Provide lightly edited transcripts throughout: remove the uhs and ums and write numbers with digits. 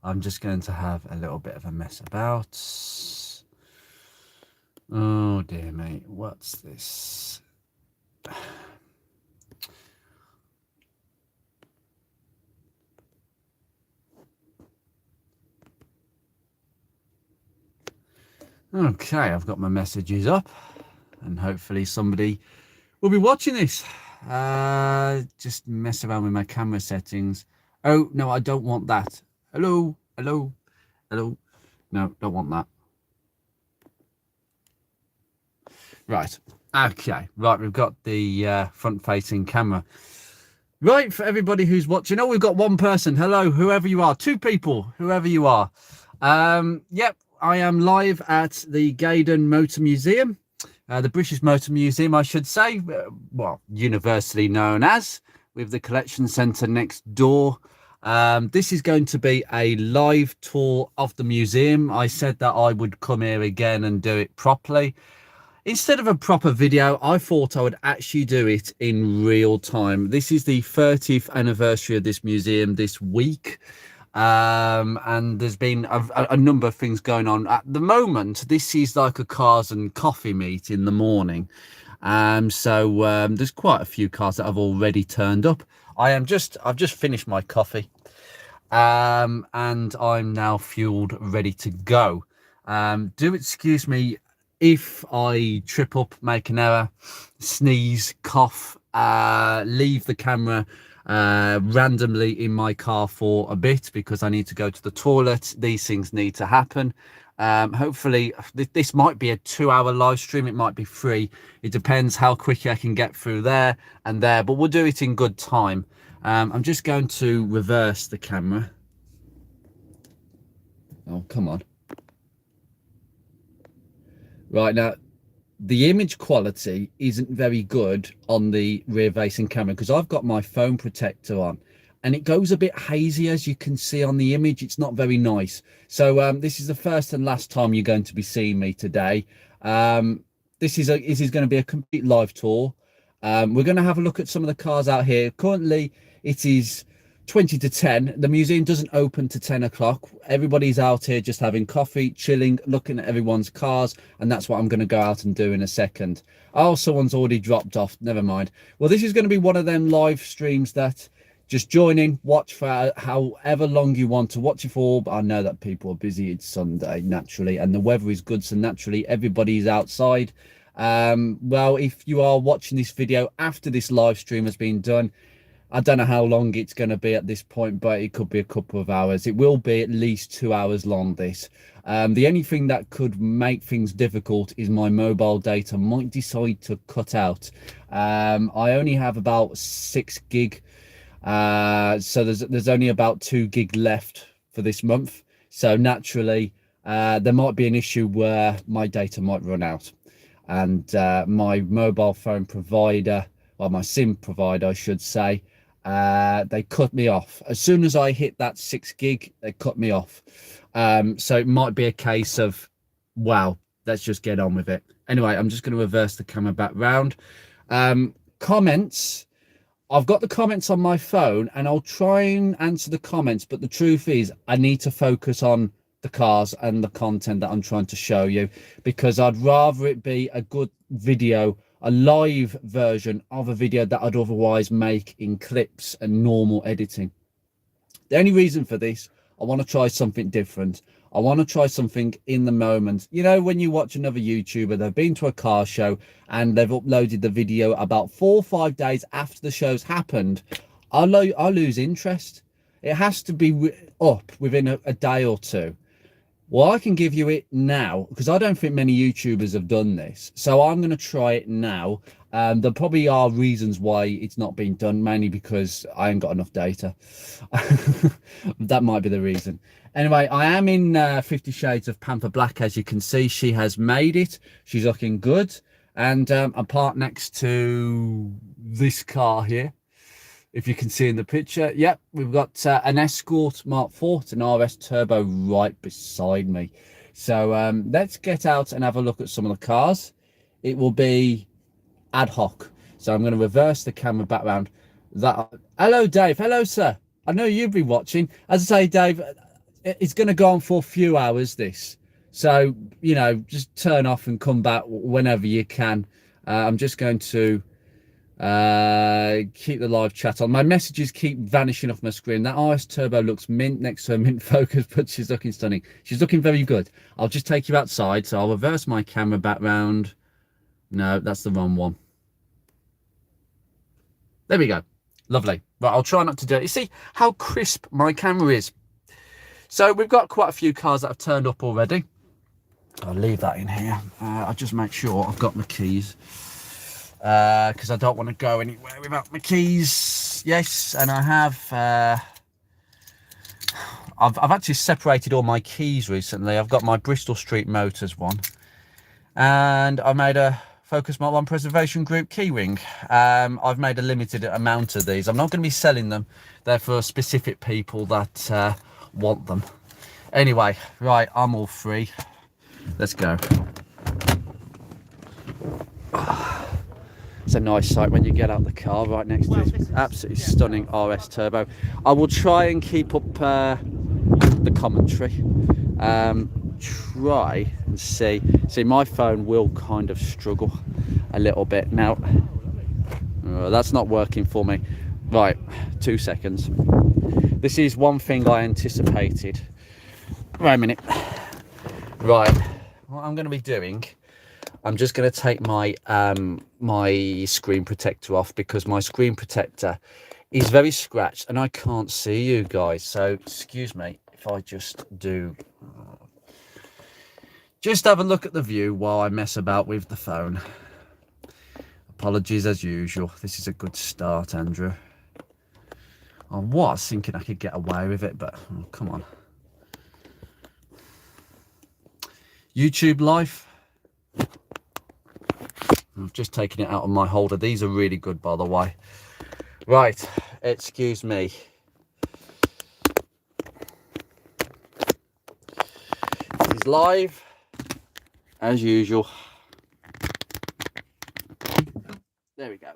I'm just going to have a little bit of a mess about. Oh dear me, what's this? Okay, I've got my messages up and hopefully somebody will be watching this. Just mess around with my camera settings. Oh, no, I don't want that. Hello, hello, hello. No, don't want that. Right, okay, right, we've got the front-facing camera. Right, for everybody who's watching, oh, we've got one person. Hello, whoever you are. Two people, whoever you are. Yep, I am live at the Gaydon Motor Museum. The British Motor Museum, I should say, well, universally known as, with the collection centre next door. This is going to be a live tour of the museum. I said that I would come here again and do it properly. Instead of a proper video, I thought I would actually do it in real time. This is the 30th anniversary of this museum this week. And there's been a number of things going on at the moment. This is like a cars and coffee meet in the morning. So there's quite a few cars that have already turned up. I've just finished my coffee. And I'm now fueled, ready to go. Do excuse me if I trip up, make an error, sneeze, cough, leave the camera randomly in my car for a bit because I need to go to the toilet. These things need to happen. Hopefully this might be a 2-hour live stream. It might be 3. It depends how quickly I can get through there and there, but we'll do it in good time. I'm just going to reverse the camera. Oh, come on. Right, now the image quality isn't very good on the rear facing camera because I've got my phone protector on and it goes a bit hazy, as you can see on the image. It's not very nice. So this is the first and last time you're going to be seeing me today. This is going to be a complete live tour. We're going to have a look at some of the cars out here. Currently it is 20 to 10. The museum doesn't open to 10 o'clock. Everybody's out here just having coffee, chilling, looking at everyone's cars, and that's what I'm going to go out and do in a second. Oh, someone's already dropped off. Never mind. Well, this is going to be one of them live streams that just join in, watch for however long you want to watch it for. But I know that people are busy. It's Sunday, naturally, and the weather is good, so naturally everybody's outside. Well, if you are watching this video after this live stream has been done, I don't know how long it's going to be at this point, but it could be a couple of hours. It will be at least 2 hours long, this. The only thing that could make things difficult is my mobile data might decide to cut out. I only have about 6 gig. So there's only about 2 gig left for this month. So naturally, there might be an issue where my data might run out. And my mobile phone provider, or my SIM provider, I should say, they cut me off as soon as I hit that 6 gig. They cut me off. So it might be a case of, wow, let's just get on with it. Anyway, I'm just going to reverse the camera back round. Comments, I've got the comments on my phone and I'll try and answer the comments, but the truth is I need to focus on the cars and the content that I'm trying to show you, because I'd rather it be a good video, a live version of a video that I'd otherwise make in clips and normal editing. The only reason for this, I want to try something different. I want to try something in the moment. You know, when you watch another YouTuber, they've been to a car show and they've uploaded the video about 4 or 5 days after the show's happened, I lose interest. It has to be up within a day or two. Well, I can give you it now because I don't think many YouTubers have done this. So I'm going to try it now. There probably are reasons why it's not being done, mainly because I ain't got enough data. That might be the reason. Anyway, I am in 50 Shades of Panther Black. As you can see, she has made it. She's looking good. And I'm parked next to this car here. If you can see in the picture, yep, we've got an Escort Mark IV, an RS Turbo right beside me. So let's get out and have a look at some of the cars. It will be ad hoc. So I'm going to reverse the camera back round. Hello, Dave. Hello, sir. I know you've been watching. As I say, Dave, it's going to go on for a few hours, this. So, you know, just turn off and come back whenever you can. I'm just going to keep the live chat on. My messages keep vanishing off my screen. That RS Turbo looks mint next to her mint Focus, but she's looking stunning. She's looking very good. I'll just take you outside. So I'll reverse my camera back round. No, that's the wrong one. There we go. Lovely. Right, I'll try not to do it. You see how crisp my camera is. So we've got quite a few cars that have turned up already. I'll leave that in here. I'll just make sure I've got my keys, because I don't want to go anywhere without my keys. Yes, and I have. I've actually separated all my keys recently. I've got my Bristol Street Motors one, and I made a Focus Mark 1 Preservation Group keyring. I've made a limited amount of these. I'm not going to be selling them. They're for specific people that want them. Anyway, right, I'm all free. Let's go. It's a nice sight when you get out the car right next to this absolutely stunning RS Turbo. I will try and keep up the commentary. Try and see my phone will kind of struggle a little bit now. That's not working for me. Right, 2 seconds. This is one thing I anticipated. Wait a minute. Right, what I'm going to be doing, I'm just going to take my my screen protector off, because my screen protector is very scratched and I can't see you guys. So excuse me if I just do. Just have a look at the view while I mess about with the phone. Apologies as usual. This is a good start, Andrew. I was thinking I could get away with it, but oh, come on. YouTube Live. I've just taken it out of my holder. These are really good, by the way. Right, excuse me. This is live. As usual. There we go.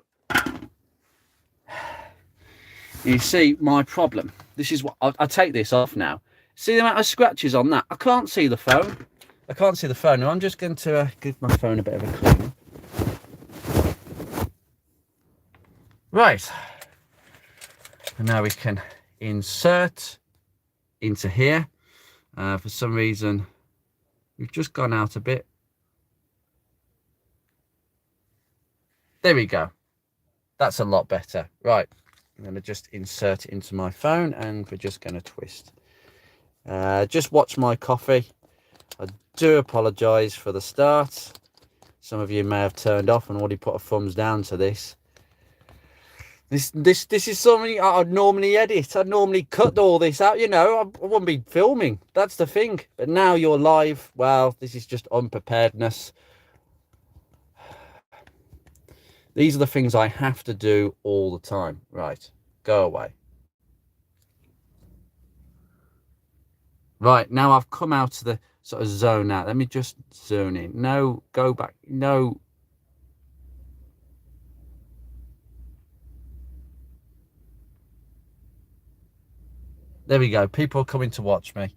You see my problem. This is what I'll take this off now. See the amount of scratches on that? I can't see the phone. I can't see the phone. Now I'm just going to give my phone a bit of a clean. Right. And now we can insert into here. For some reason, we've just gone out a bit. There we go. That's a lot better. Right. I'm going to just insert it into my phone and we're just going to twist. Just watch my coffee. I do apologise for the start. Some of you may have turned off and already put a thumbs down to this. This is something I'd normally edit. I'd normally cut all this out, you know. I wouldn't be filming. That's the thing. But now you're live. Well, this is just unpreparedness. These are the things I have to do all the time. Right, go away. Right, now I've come out of the sort of zone out. Let me just zone in. No, go back. No. There we go. People are coming to watch me.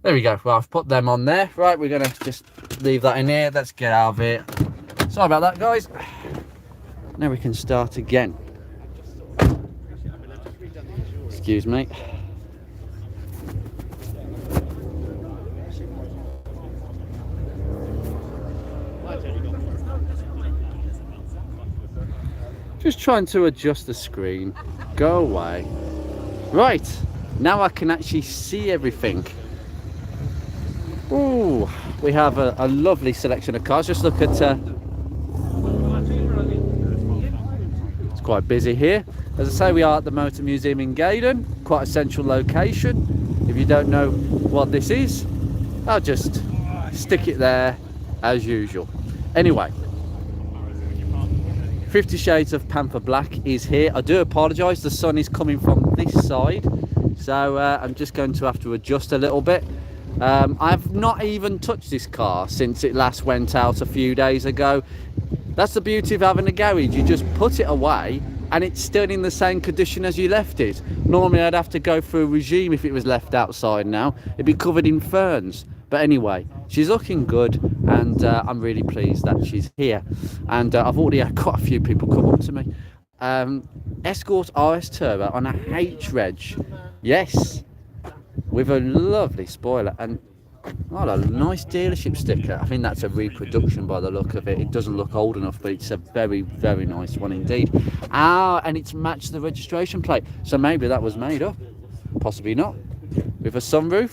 There we go. Well, I've put them on there. Right, we're going to just leave that in here. Let's get out of here. Sorry about that, guys. Now we can start again. Excuse me. Just trying to adjust the screen. Go away. Right, now I can actually see everything. Ooh, we have a lovely selection of cars. Just look at it's quite busy here. As I say, we are at the Motor Museum in Gaydon, quite a central location. If you don't know what this is, I'll just stick it there as usual. Anyway, 50 Shades of Panther Black is here. I do apologise, the sun is coming from this side, so I'm just going to have to adjust a little bit. I've not even touched this car since it last went out a few days ago. That's the beauty of having a garage. You just put it away and it's still in the same condition as you left it. Normally I'd have to go through a regime if it was left outside now. It'd be covered in ferns. But anyway, she's looking good, and I'm really pleased that she's here. And I've already had quite a few people come up to me. Escort RS Turbo on a H-Reg. Yes, with a lovely spoiler. And what a nice dealership sticker. I think that's a reproduction by the look of it. It doesn't look old enough, but it's a very, very nice one indeed. And it's matched the registration plate. So maybe that was made up. Possibly not. With a sunroof.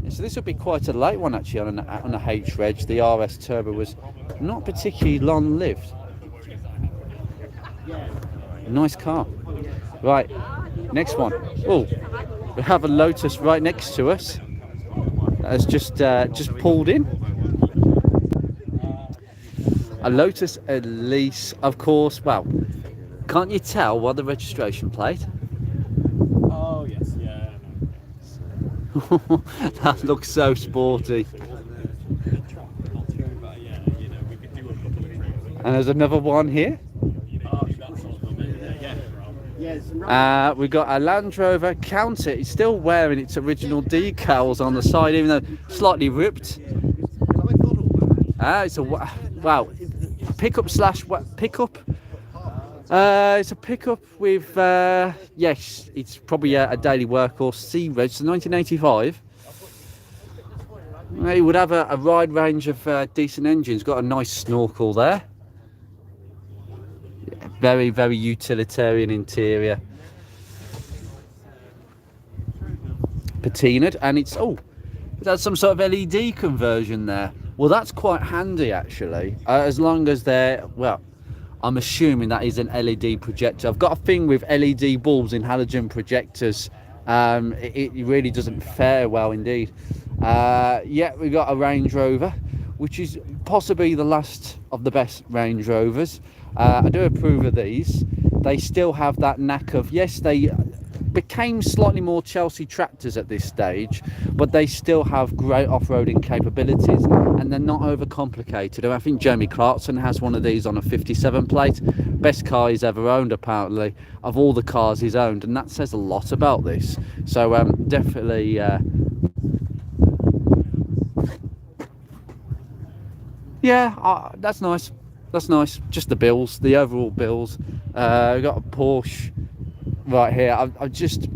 So this would be quite a late one actually on a H-Reg. The RS Turbo was not particularly long-lived. Nice car. Right, next one. Oh, we have a Lotus right next to us. That's just pulled in. A Lotus Elise, of course. Well, can't you tell by the registration plate? Oh yes, yeah. That looks so sporty. And there's another one here. We've got a Land Rover Counter. It's still wearing its original decals on the side, even though slightly ripped. It's a wow pickup slash pickup. It's a pickup with yes, it's probably a daily workhorse. C-Reg, so 1985. It would have a wide range of decent engines. Got a nice snorkel there. Yeah, very, very utilitarian interior. Patinaed, and it's it has some sort of LED conversion there. Well, that's quite handy actually, as long as they're, well, I'm assuming that is an LED projector. I've got a thing with LED bulbs in halogen projectors. It really doesn't fare well indeed. Yeah, we've got a Range Rover, which is possibly the last of the best Range Rovers. I do approve of these. They still have that knack of, yes, they became slightly more Chelsea tractors at this stage, but they still have great off-roading capabilities, and they're not overcomplicated. And I think Jamie Clarkson has one of these on a 57 plate. Best car he's ever owned, apparently, of all the cars he's owned, and that says a lot about this. So definitely yeah, that's nice. That's nice. Just the bills, the overall bills. We've got a Porsche right here. I'm just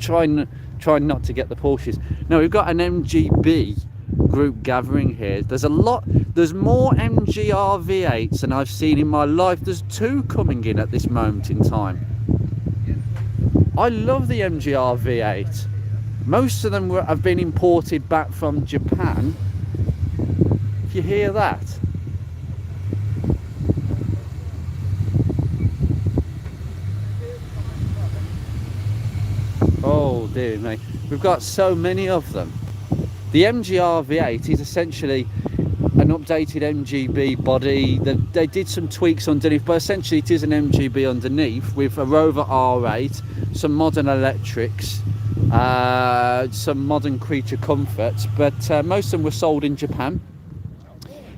trying not to get the Porsches. No, we've got an MGB group gathering here. There's more MGR V8s than I've seen in my life. There's two coming in at this moment in time. I love the MGR V8. Most of them have been imported back from Japan. If you hear that. Oh dear me, we've got so many of them. The MGR V8 is essentially an updated MGB body. They did some tweaks underneath, but essentially it is an MGB underneath with a Rover R8, some modern electrics, some modern creature comforts, but most of them were sold in Japan.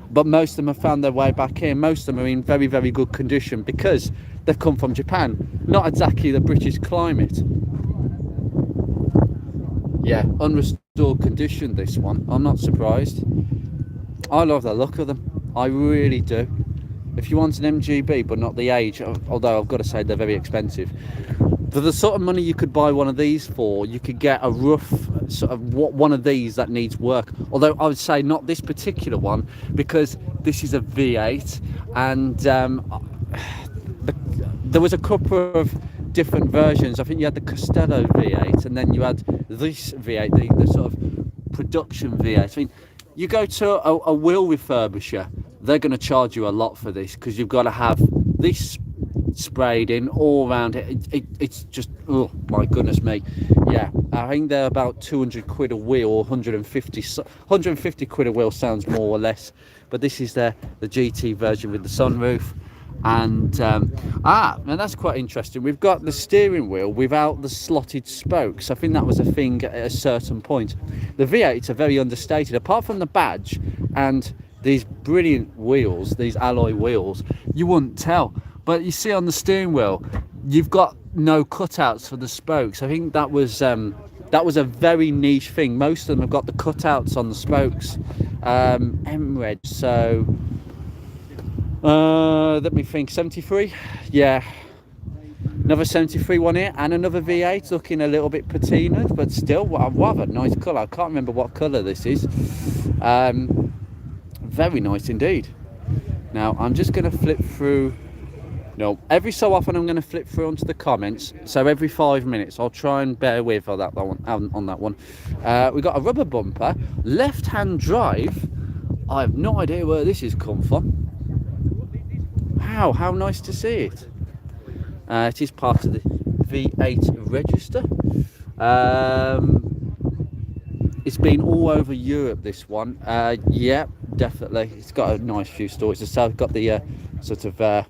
But most of them have found their way back here. Most of them are in very, very good condition because they've come from Japan. Not exactly the British climate. Yeah, unrestored condition, this one. I'm not surprised. I love the look of them. I really do. If you want an MGB, but not the age, although I've got to say they're very expensive. For the sort of money you could buy one of these for, you could get a rough sort of one of these that needs work. Although I would say not this particular one, because this is a V8, and there was a couple of different versions. I think you had the Costello V8, and then you had this V8, the sort of production V8. I mean, you go to a wheel refurbisher, they're going to charge you a lot for this, because you've got to have this sprayed in all around it. It's just, oh my goodness me. Yeah, I think they're about 200 quid a wheel, or 150 quid a wheel sounds more or less. But this is the GT version with the sunroof. And and that's quite interesting. We've got the steering wheel without the slotted spokes. I think that was a thing at a certain point. The V8s are very understated. Apart from the badge and these brilliant wheels, these alloy wheels, you wouldn't tell. But you see on the steering wheel, you've got no cutouts for the spokes. I think that was a very niche thing. Most of them have got the cutouts on the spokes. MREG, so let me think, 73, yeah, another 73 one here, and another V8 looking a little bit patinaed, but still rather nice colour. I can't remember what colour this is. Very nice indeed. Now I'm just going to flip through. No, every so often I'm going to flip through onto the comments, so every 5 minutes I'll try and bear with on that one. We've got a rubber bumper, left-hand drive. I have no idea where this has come from. How nice to see it. It is part of the V8 register. It's been all over Europe, this one. Yeah, definitely. It's got a nice few stores. It's got the sort of, well,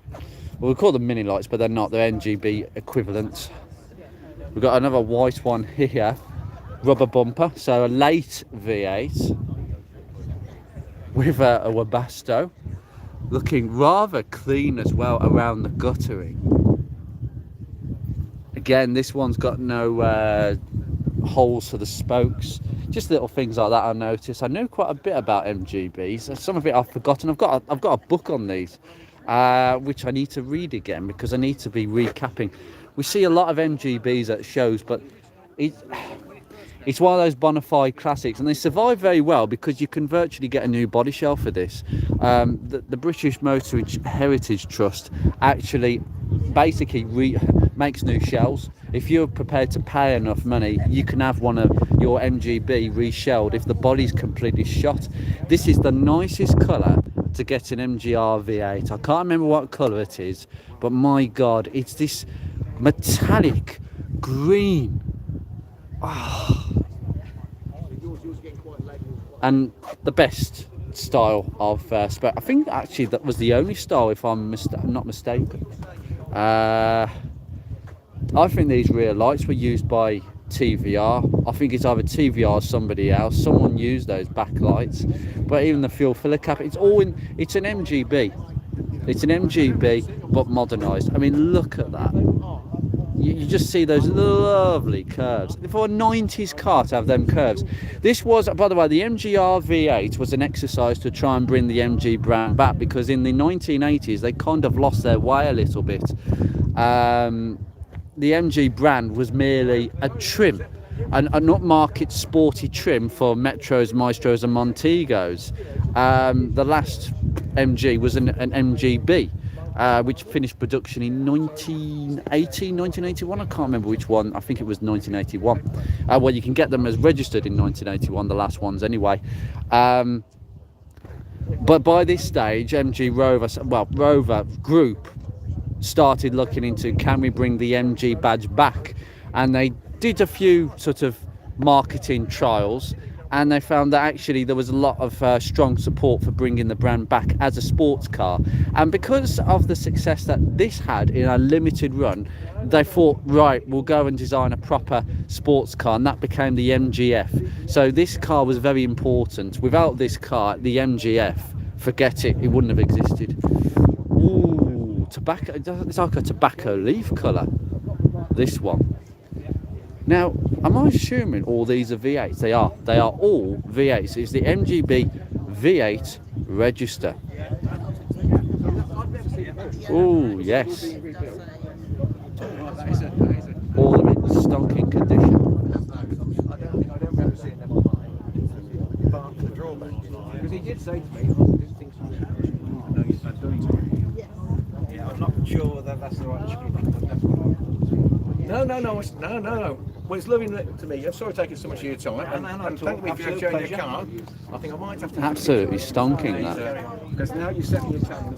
we call them mini lights, but they're not. They're NGB equivalents. We've got another white one here, rubber bumper. So a late V8 with a Webasto. Looking rather clean as well around the guttering. Again, this one's got no holes for the spokes. Just little things like that I noticed. I knew quite a bit about MGBs. Some of it I've forgotten. I've got a book on these, which I need to read again because I need to be recapping. We see a lot of MGBs at shows, but it's one of those bona fide classics, and they survive very well because you can virtually get a new body shell for this. The British Motor Heritage Trust actually basically makes new shells. If you're prepared to pay enough money, you can have one of your MGB reshelled if the body's completely shot. This is the nicest colour to get an MGR V8. I can't remember what colour it is, but my God, it's this metallic green. Oh. And the best style of spoke. I think actually that was the only style, if I'm not mistaken. I think these rear lights were used by TVR. I think it's either TVR or somebody else. Someone used those backlights. But even the fuel filler cap, it's an MGB. It's an MGB but modernised. I mean, look at that. You just see those lovely curves. For a 90s car to have them curves. This was, by the way, the MGR V8 was an exercise to try and bring the MG brand back, because in the 1980s they kind of lost their way a little bit. The MG brand was merely a trim, an upmarket sporty trim for Metros, Maestros and Montegos. The last MG was an MGB. Which finished production in 1981. I can't remember which one. I think it was 1981. Well, you can get them as registered in 1981, the last ones anyway. But by this stage, Rover Group started looking into, can we bring the MG badge back? And they did a few sort of marketing trials, and they found that actually there was a lot of strong support for bringing the brand back as a sports car. And because of the success that this had in a limited run, they thought, right, we'll go and design a proper sports car, and that became the MGF. So this car was very important. Without this car, the MGF, forget it, it wouldn't have existed. Ooh, tobacco, it's like a tobacco leaf colour, this one. Now, am I assuming all these are V8s? They are all V8s. It's the MGB V8 register. Oh, yes. All of them in stonking condition. Because he did say to me, yeah, I'm not sure whether that's the right description, but that's what I was. No. Well, it's lovely to me. I'm sorry taking so much of your time. And thank you for showing your car. I think I might have to. Absolutely stonking, that. Because now you set me a time.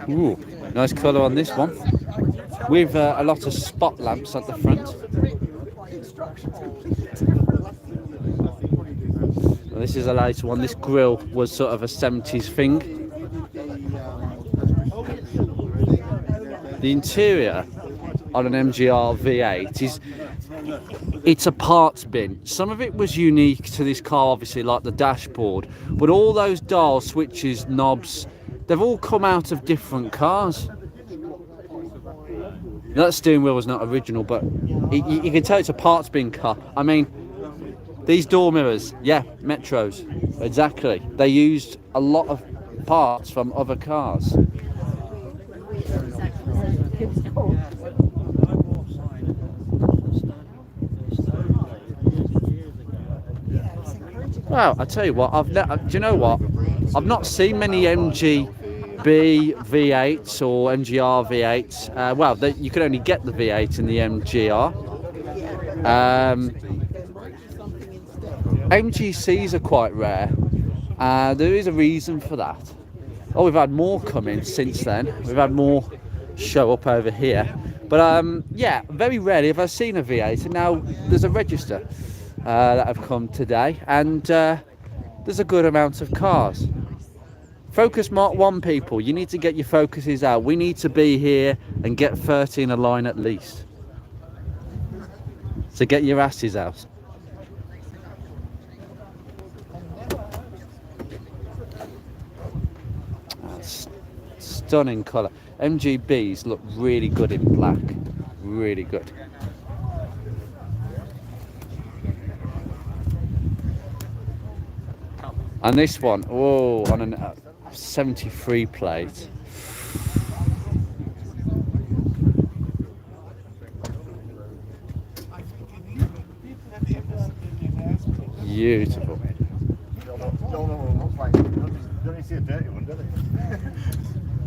Ooh, nice colour on this one. With a lot of spot lamps at the front. Well, this is a later one. This grille was sort of a 70s thing. the interior on an MGR V8 is, it's a parts bin. Some of it was unique to this car, obviously, like the dashboard, but all those dial switches, knobs, they've all come out of different cars. That steering wheel was not original, but you can tell it's a parts bin car. I mean, these door mirrors, yeah, Metros, exactly. They used a lot of parts from other cars. Well, I tell you what, do you know what? I've not seen many MGB V8s or MGR V8s. Well, you can only get the V8 in the MGR. MGCs are quite rare. There is a reason for that. Oh, we've had more come in since then. We've had more show up over here. But yeah, very rarely have I seen a V8. And now there's a register that have come today. And there's a good amount of cars. Focus Mark 1 people, you need to get your focuses out. We need to be here and get 30 in a line at least. So get your asses out. Stunning colour. MGBs look really good in black. Really good. And this one, oh, on a 73 plate. Beautiful. Don't see a dirty one, do they?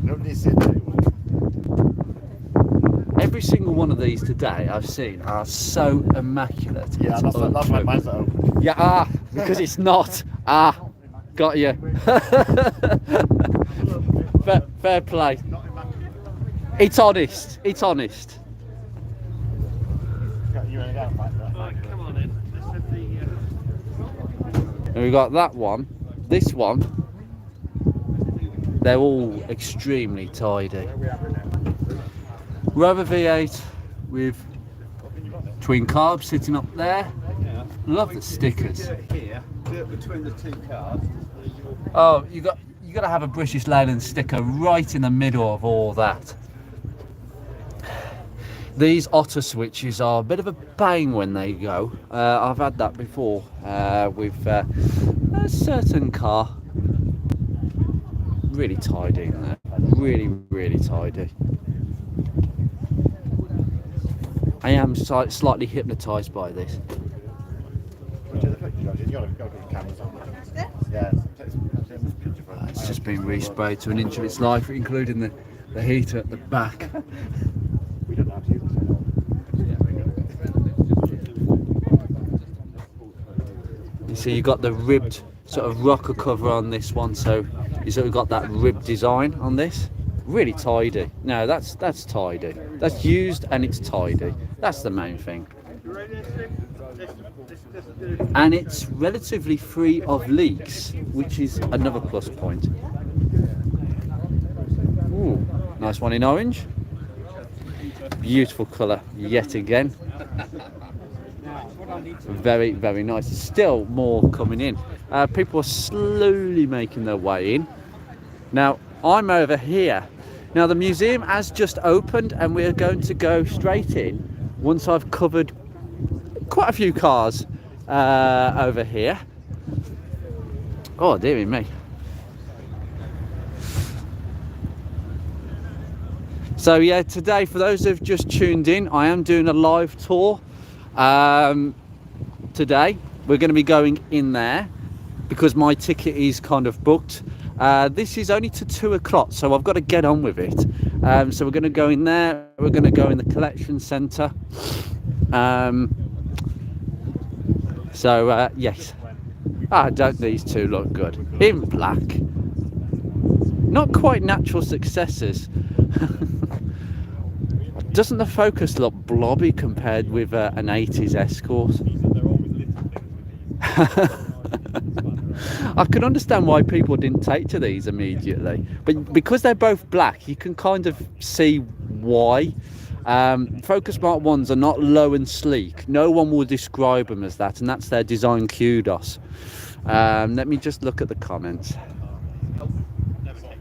Nobody see a dirty one. Every single one of these today I've seen are so immaculate. Yeah, that's why mine's not open. Yeah, because it's not. Got you. fair play. It's honest. It's honest. And we've got that one. This one. They're all extremely tidy. Rover V8 with twin carbs sitting up there. Love the stickers. Between the two cars. Oh, you got to have a British Leyland sticker right in the middle of all that. These Otter switches are a bit of a pain when they go. I've had that before with a certain car. Really tidy in there. Really tidy. I am slightly hypnotised by this. It's just been resprayed to an inch of its life, including the heater at the back. You see, you got the ribbed sort of rocker cover on this one, so you sort of got that ribbed design on this. Really tidy. No, that's tidy. That's used and it's tidy. That's the main thing. And it's relatively free of leaks, which is another plus point. Ooh, nice one in orange. Beautiful colour yet again. Very nice. Still more coming in. People are slowly making their way in. Now I'm over here. Now the museum has just opened and we're going to go straight in once I've covered quite a few cars over here. Oh dearie me. So yeah, today, for those who've just tuned in, I am doing a live tour. Today we're going to be going in there because my ticket is kind of booked. This is only to 2 o'clock, so I've got to get on with it. So we're going to go in there. We're going to go in the collection centre. Yes. Don't these two look good in black? Not quite natural successors. Doesn't the Focus look blobby compared with an 80s Escort? I can understand why people didn't take to these immediately, but because they're both black, you can kind of see why. Focus Mark 1s are not low and sleek. No one will describe them as that, and that's their design kudos. Let me just look at the comments.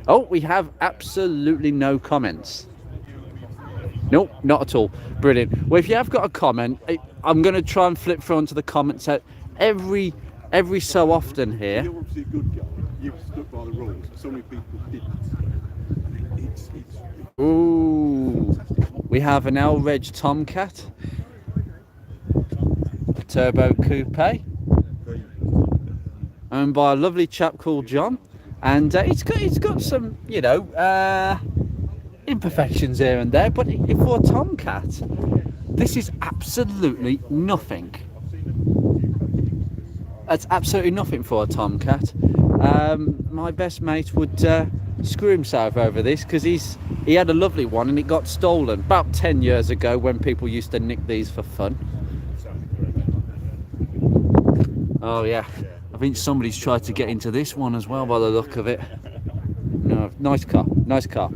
Oh, we have absolutely no comments. Nope, not at all. Brilliant. Well, if you have got a comment, I'm going to try and flip through onto the comments every so often here. You're obviously a good guy. You've stuck by the rules. So many people didn't. Ooh, we have an L-Reg Tomcat Turbo Coupe, owned by a lovely chap called John, and it's got some, you know, imperfections here and there, but for a Tomcat, this is absolutely nothing. That's absolutely nothing for a Tomcat. My best mate would screw himself over this, because he had a lovely one and it got stolen about 10 years ago when people used to nick these for fun. Oh yeah, I think somebody's tried to get into this one as well by the look of it. No, nice car, nice car.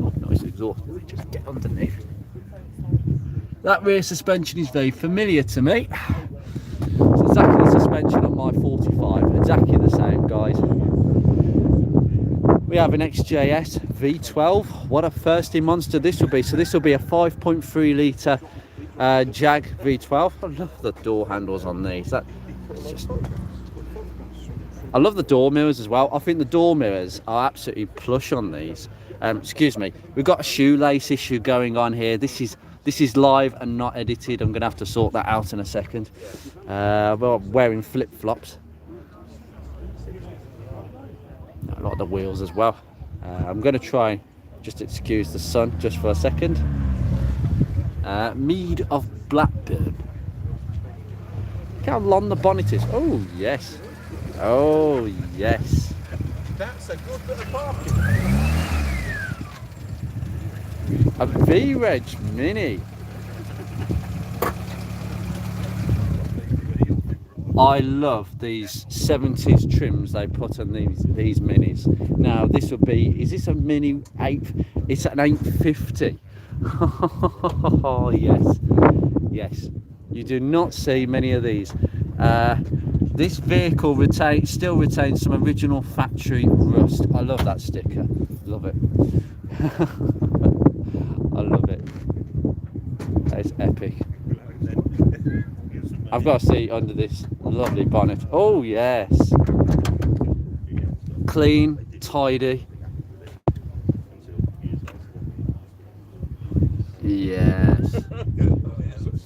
Oh, nice exhaust. Just get underneath. That rear suspension is very familiar to me. It's exactly the suspension on my 45, exactly the same, guys. We have an XJS V12. What a thirsty monster this will be. So this will be a 5.3 litre Jag V12. I love the door handles on these. I love the door mirrors as well. I think the door mirrors are absolutely plush on these. Excuse me, we've got a shoelace issue going on here. This is live and not edited. I'm gonna have to sort that out in a second. Well, wearing flip-flops. A lot of the wheels as well. I'm gonna try just excuse the sun just for a second. Mead of Blackburn. Look how long the bonnet is. Oh yes. Oh yes. That's a good bit of parking. A V-Reg Mini. I love these 70s trims they put on these Minis. Now this would be, is this a Mini 8? It's an 850. Oh yes, yes. You do not see many of these. This vehicle still retains some original factory rust. I love that sticker. Love it. I love it. That is epic. I've got to see under this lovely bonnet. Oh yes, clean, tidy. Yes,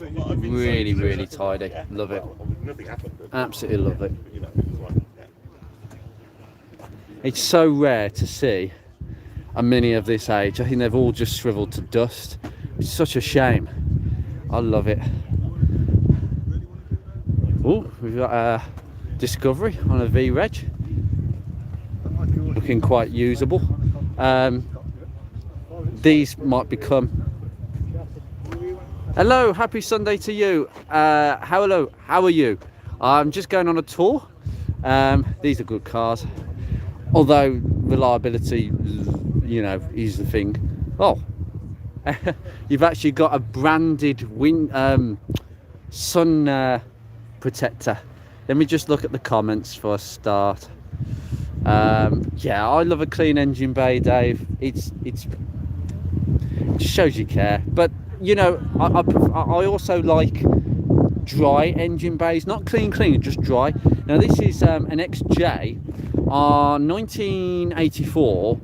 really, really tidy. Love it. Absolutely love it. It's so rare to see a Mini of this age. I think they've all just shriveled to dust. It's such a shame. I love it. Oh, we've got a Discovery on a V-Reg. Looking quite usable. These might become... Hello, happy Sunday to you. Hello, how are you? I'm just going on a tour. These are good cars. Although reliability, you know, is the thing. Oh, you've actually got a branded sun protector. Let me just look at the comments for a start. Yeah, I love a clean engine bay, Dave. It just shows you care. But you know, I also like dry engine bays, not clean, just dry. Now this is an XJ 1984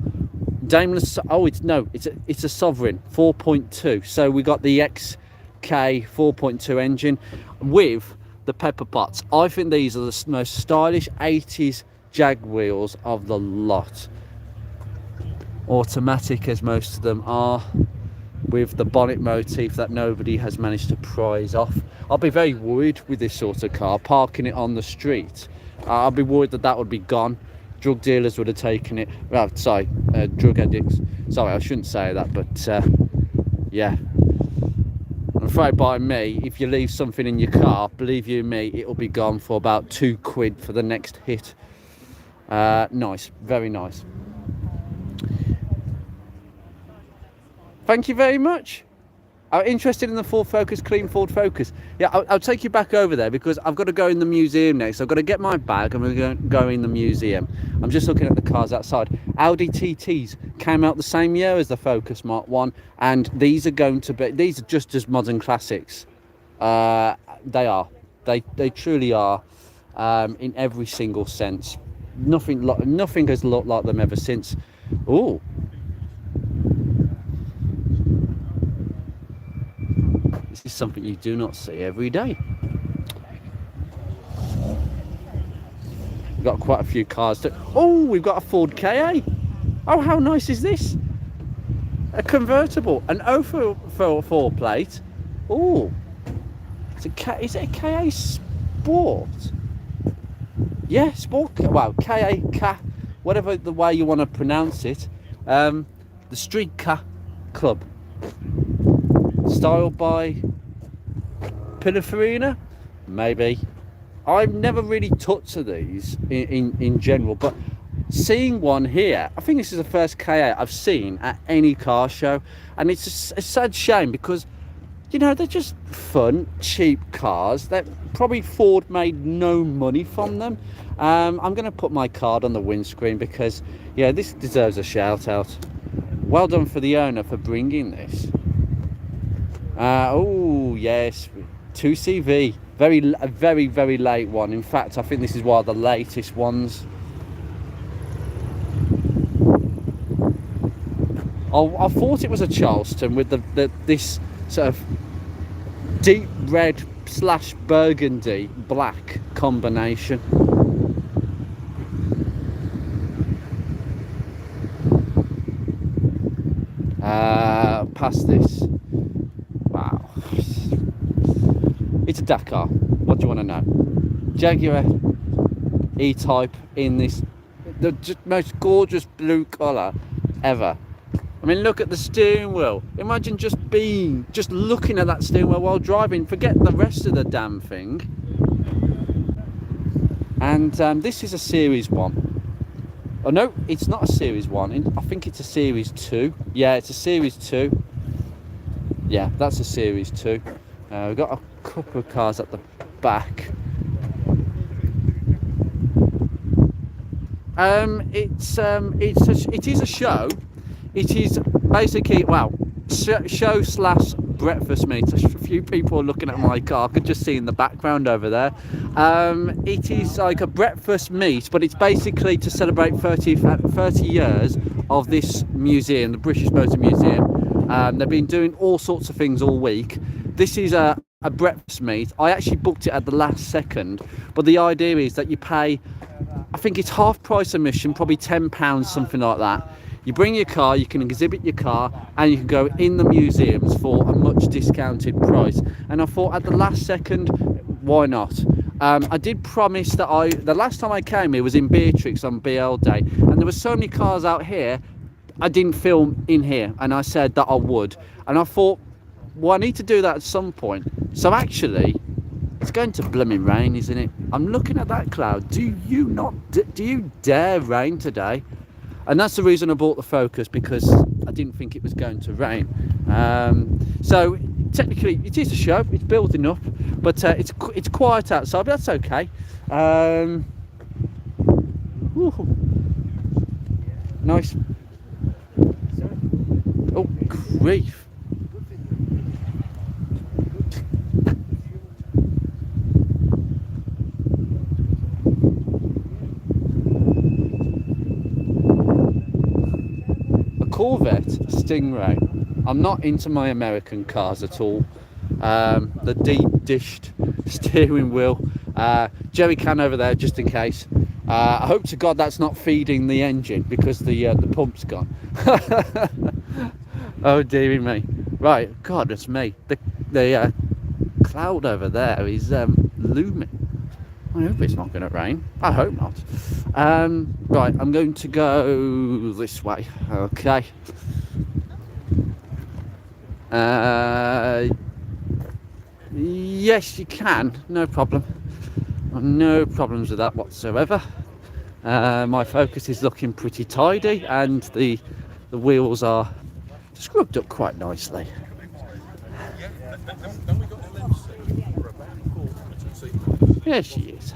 Daimler. Oh, it's a Sovereign 4.2. So we got the XK 4.2 engine with the pepper pots. I think these are the most stylish 80s Jag wheels of the lot. Automatic as most of them are, with the bonnet motif that nobody has managed to prise off. I'll be very worried with this sort of car, parking it on the street. I'll be worried that would be gone. Drug dealers would have taken it. Well, sorry, drug addicts. Sorry, I shouldn't say that, but yeah. I'm afraid by me, if you leave something in your car, believe you me, it'll be gone for about £2 for the next hit. Nice, very nice. Thank you very much. I'm interested in the Ford Focus, clean Ford Focus. Yeah, I'll take you back over there because I've got to go in the museum next. I've got to get my bag and we're going to go in the museum. I'm just looking at the cars outside. Audi TTs came out the same year as the Focus Mark 1, and these are just as modern classics. They are. They truly are, in every single sense. Nothing has looked like them ever since. Oh. This is something you do not see every day. We've got quite a few cars. Oh, we've got a Ford KA. Oh, how nice is this? A convertible, an 044 plate. Oh, is it a KA Sport? Yeah, Sport. Well, KA, whatever the way you want to pronounce it. The Street Car Club. Styled by Pininfarina, maybe. I've never really touched to these in general, but seeing one here, I think this is the first KA I've seen at any car show, and it's a sad shame because, you know, they're just fun, cheap cars that probably Ford made no money from them. I'm going to put my card on the windscreen because, yeah, this deserves a shout out. Well done for the owner for bringing this. Oh yes, 2CV, very late one. In fact, I think this is one of the latest ones. I thought it was a Charleston with this sort of deep red / burgundy black combination. Past this. Wow, it's a Dakar. What do you want to know? Jaguar E-Type in the most gorgeous blue colour ever. I mean, look at the steering wheel. Imagine just looking at that steering wheel while driving. Forget the rest of the damn thing. And this is a Series 1. Oh no, it's not a Series 1. I think it's a Series 2. Yeah, it's a Series 2. Yeah, that's a Series 2. We've got a couple of cars at the back. It is a show. It is basically, well, show / breakfast meet. A few people are looking at my car. I could just see in the background over there. It is like a breakfast meet, but it's basically to celebrate 30 years of this museum, the British Motor Museum. They've been doing all sorts of things all week. This is a breakfast meet. I actually booked it at the last second, but the idea is that you pay, I think it's half price admission, probably £10, something like that. You bring your car, you can exhibit your car, and you can go in the museums for a much discounted price. And I thought at the last second, why not? I did promise that the last time I came here was in Beatrix on BL Day, and there were so many cars out here, I didn't film in here, and I said that I would. And I thought, well, I need to do that at some point. So actually, it's going to blooming rain, isn't it? I'm looking at that cloud. Do you dare rain today? And that's the reason I bought the Focus, because I didn't think it was going to rain. So technically it is a show, it's building up, but it's quiet outside, but that's okay. Nice. Oh, grief. Corvette Stingray. I'm not into my American cars at all. The deep dished steering wheel, jerry can over there just in case. I hope to God that's not feeding the engine because the pump's gone. Oh dearie me. Right, God, it's me. The cloud over there is looming. I hope it's not going to rain. I hope not. Right, I'm going to go this way. Okay. Yes, you can. No problem. No problems with that whatsoever. My Focus is looking pretty tidy, and the wheels are scrubbed up quite nicely. Here she is.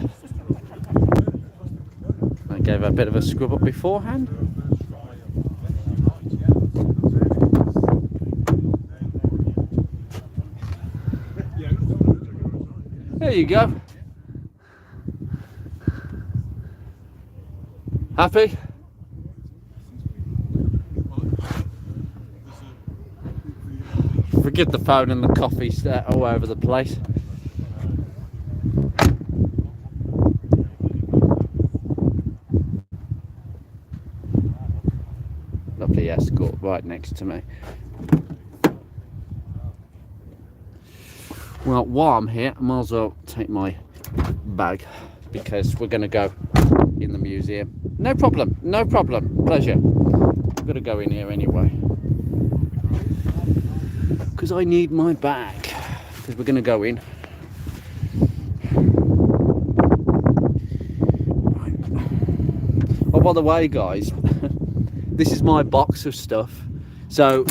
I gave her a bit of a scrub up beforehand. There you go. Happy? Forget the phone and the coffee all over the place. Lovely Escort right next to me. Well, while I'm here, I might as well take my bag because we're going to go in the museum. No problem, no problem, pleasure. I've got to go in here anyway because I need my bag because we're going to go in. Right. Oh, by the way, guys, this is my box of stuff. So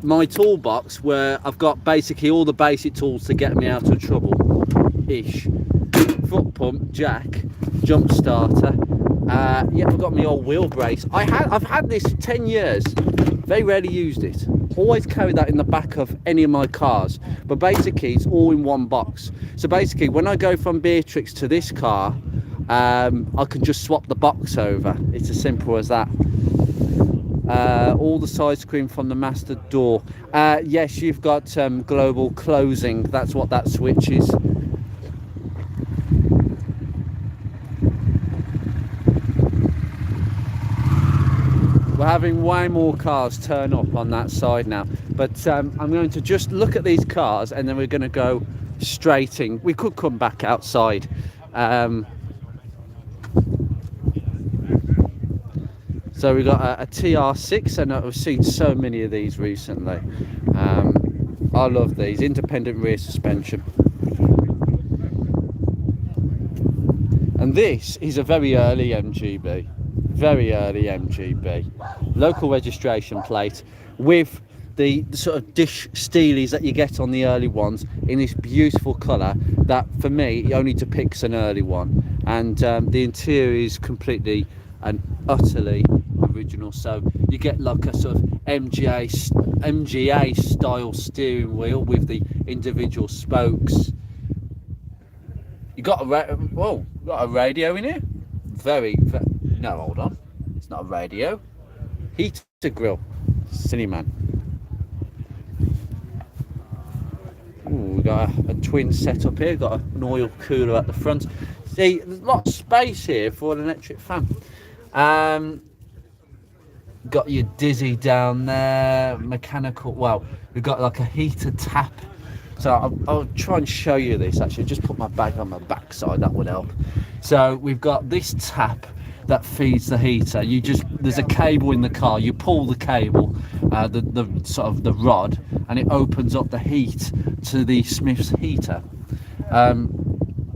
my toolbox where I've got basically all the basic tools to get me out of trouble ish. Foot pump, jack, jump starter. Yeah, I've got my old wheel brace. I've had this 10 years. Very rarely used it. Always carry that in the back of any of my cars. But basically, it's all in one box. So basically, when I go from Beatrix to this car, I can just swap the box over. It's as simple as that. All the side screen from the master door. Yes, you've got global closing. That's what that switch is. We're having way more cars turn up on that side now, but I'm going to just look at these cars and then we're going to go straight in. We could come back outside. So we've got a TR6, and I've seen so many of these recently. I love these, independent rear suspension. And this is a very early MGB. Very early MGB, local registration plate with the sort of dish steelies that you get on the early ones in this beautiful colour that for me only depicts an early one, and the interior is completely and utterly original. So you get like a sort of MGA style steering wheel with the individual spokes. You got a radio in here. Very no, hold on. It's not a radio. Heater grill. Silly man. Ooh, we got a twin setup here. Got an oil cooler at the front. See, there's a lot of space here for an electric fan. Got your dizzy down there. Mechanical. Well, we've got like a heater tap. So I'll try and show you this. Actually, just put my bag on my backside. That would help. So we've got this tap that feeds the heater. There's a cable in the car. You pull the cable, the sort of the rod, and it opens up the heat to the Smith's heater.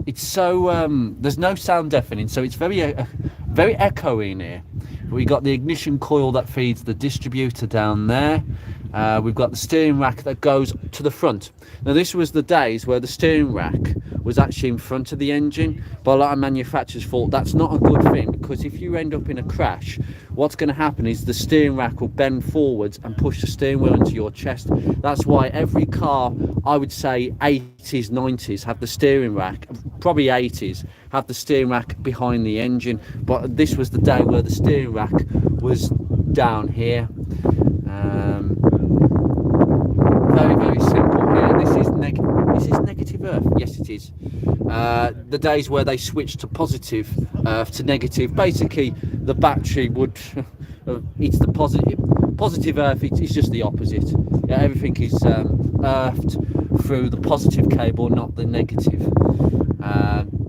It's so there's no sound deafening, so it's very echoey in here. We got the ignition coil that feeds the distributor down there. We've got the steering rack that goes to the front. Now this was the days where the steering rack was actually in front of the engine, but a lot of manufacturers thought that's not a good thing, because if you end up in a crash, what's going to happen is the steering rack will bend forwards and push the steering wheel into your chest. That's why every car, I would say 80s, 90s, have the steering rack, probably 80s, have the steering rack behind the engine. But this was the day where the steering rack was down here. Very, very simple here. This is negative earth. Yes, it is. The days where they switched to positive earth to negative, basically the battery would it's the positive earth. It's just the opposite. Yeah, everything is earthed through the positive cable, not the negative.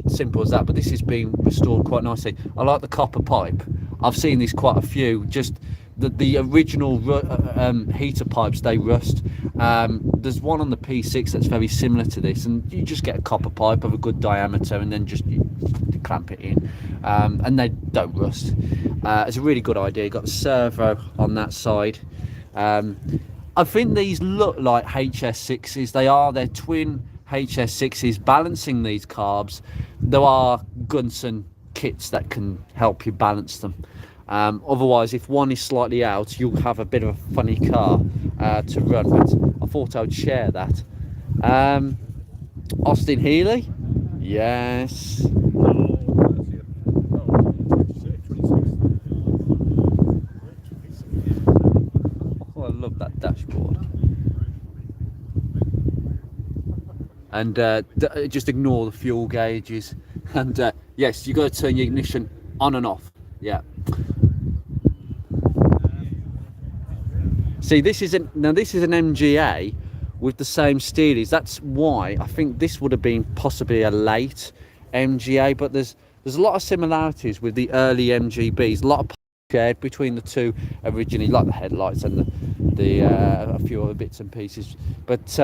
Simple as that. But this is being restored quite nicely. I like the copper pipe. I've seen this quite a few. Just the original heater pipes, they rust. There's one on the P6 that's very similar to this, and you just get a copper pipe of a good diameter and then just you clamp it in, and they don't rust. It's a really good idea. You've got the servo on that side. I think these look like HS6s. They are. They're twin HS6s balancing these carbs. There are Gunson kits that can help you balance them. Otherwise, if one is slightly out, you'll have a bit of a funny car to run. But I thought I would share that. Austin Healey, yes. Oh, I love that dashboard. And just ignore the fuel gauges. And yes, you got to turn your ignition on and off. Yeah. See, this is an MGA with the same steelies. That's why I think this would have been possibly a late MGA, but there's a lot of similarities with the early MGBs. A lot of shared between the two originally, like the headlights and a few other bits and pieces. But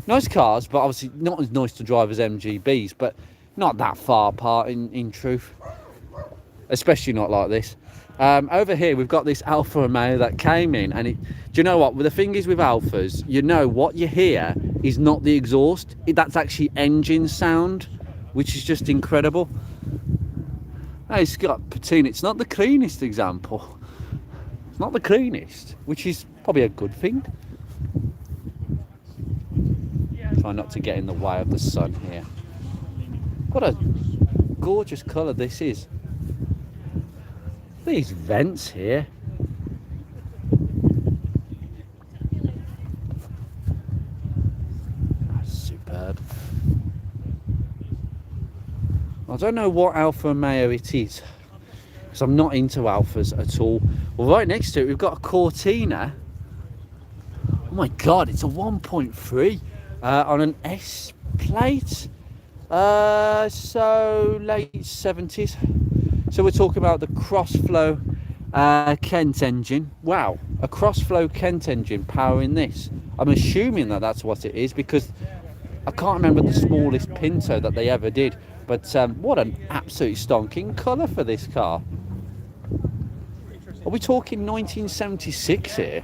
nice cars, but obviously not as nice to drive as MGBs, but not that far apart in truth, especially not like this. Over here we've got this Alfa Romeo that came in, and do you know what? Well, the thing is with Alfas, you know what you hear is not the exhaust, that's actually engine sound, which is just incredible. Hey, it's got patina. It's not the cleanest example. It's not the cleanest, which is probably a good thing. Try not to get in the way of the sun here. What a gorgeous colour this is. These vents here. That's superb. I don't know what Alfa Romeo it is, because I'm not into Alfas at all. Well, right next to it we've got a Cortina. Oh my god, it's a 1.3 on an S plate. So late 70s. So we're talking about the Crossflow Kent engine. Wow, a Crossflow Kent engine powering this. I'm assuming that that's what it is, because I can't remember the smallest Pinto that they ever did. But what an absolute stonking colour for this car. Are we talking 1976 here?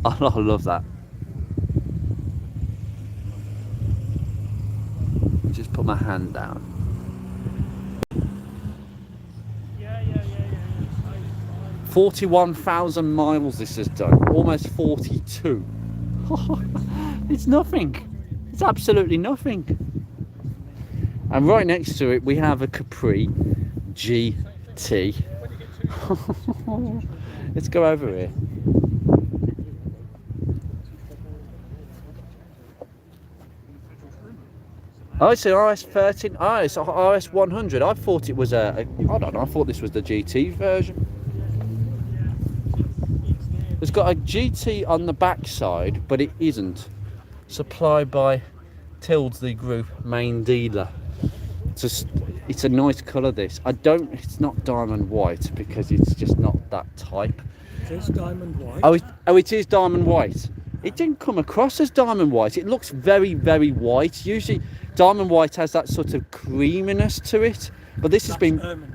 Oh, I love that. Just put my hand down. 41,000 miles this has done, almost 42. It's nothing. It's absolutely nothing. And right next to it we have a Capri GT. Let's go over here. Oh, it's an RS13. Oh, it's a RS100. I thought it was I don't know, I thought this was the GT version. It's got a GT on the back side, but it isn't. Supplied by Tildesley Group, main dealer. It's a nice colour, this. It's not diamond white, because it's just not that type. It is diamond white. Oh, it is diamond white. It didn't come across as diamond white. It looks very, very white. Usually diamond white has that sort of creaminess to it, but this has been ermine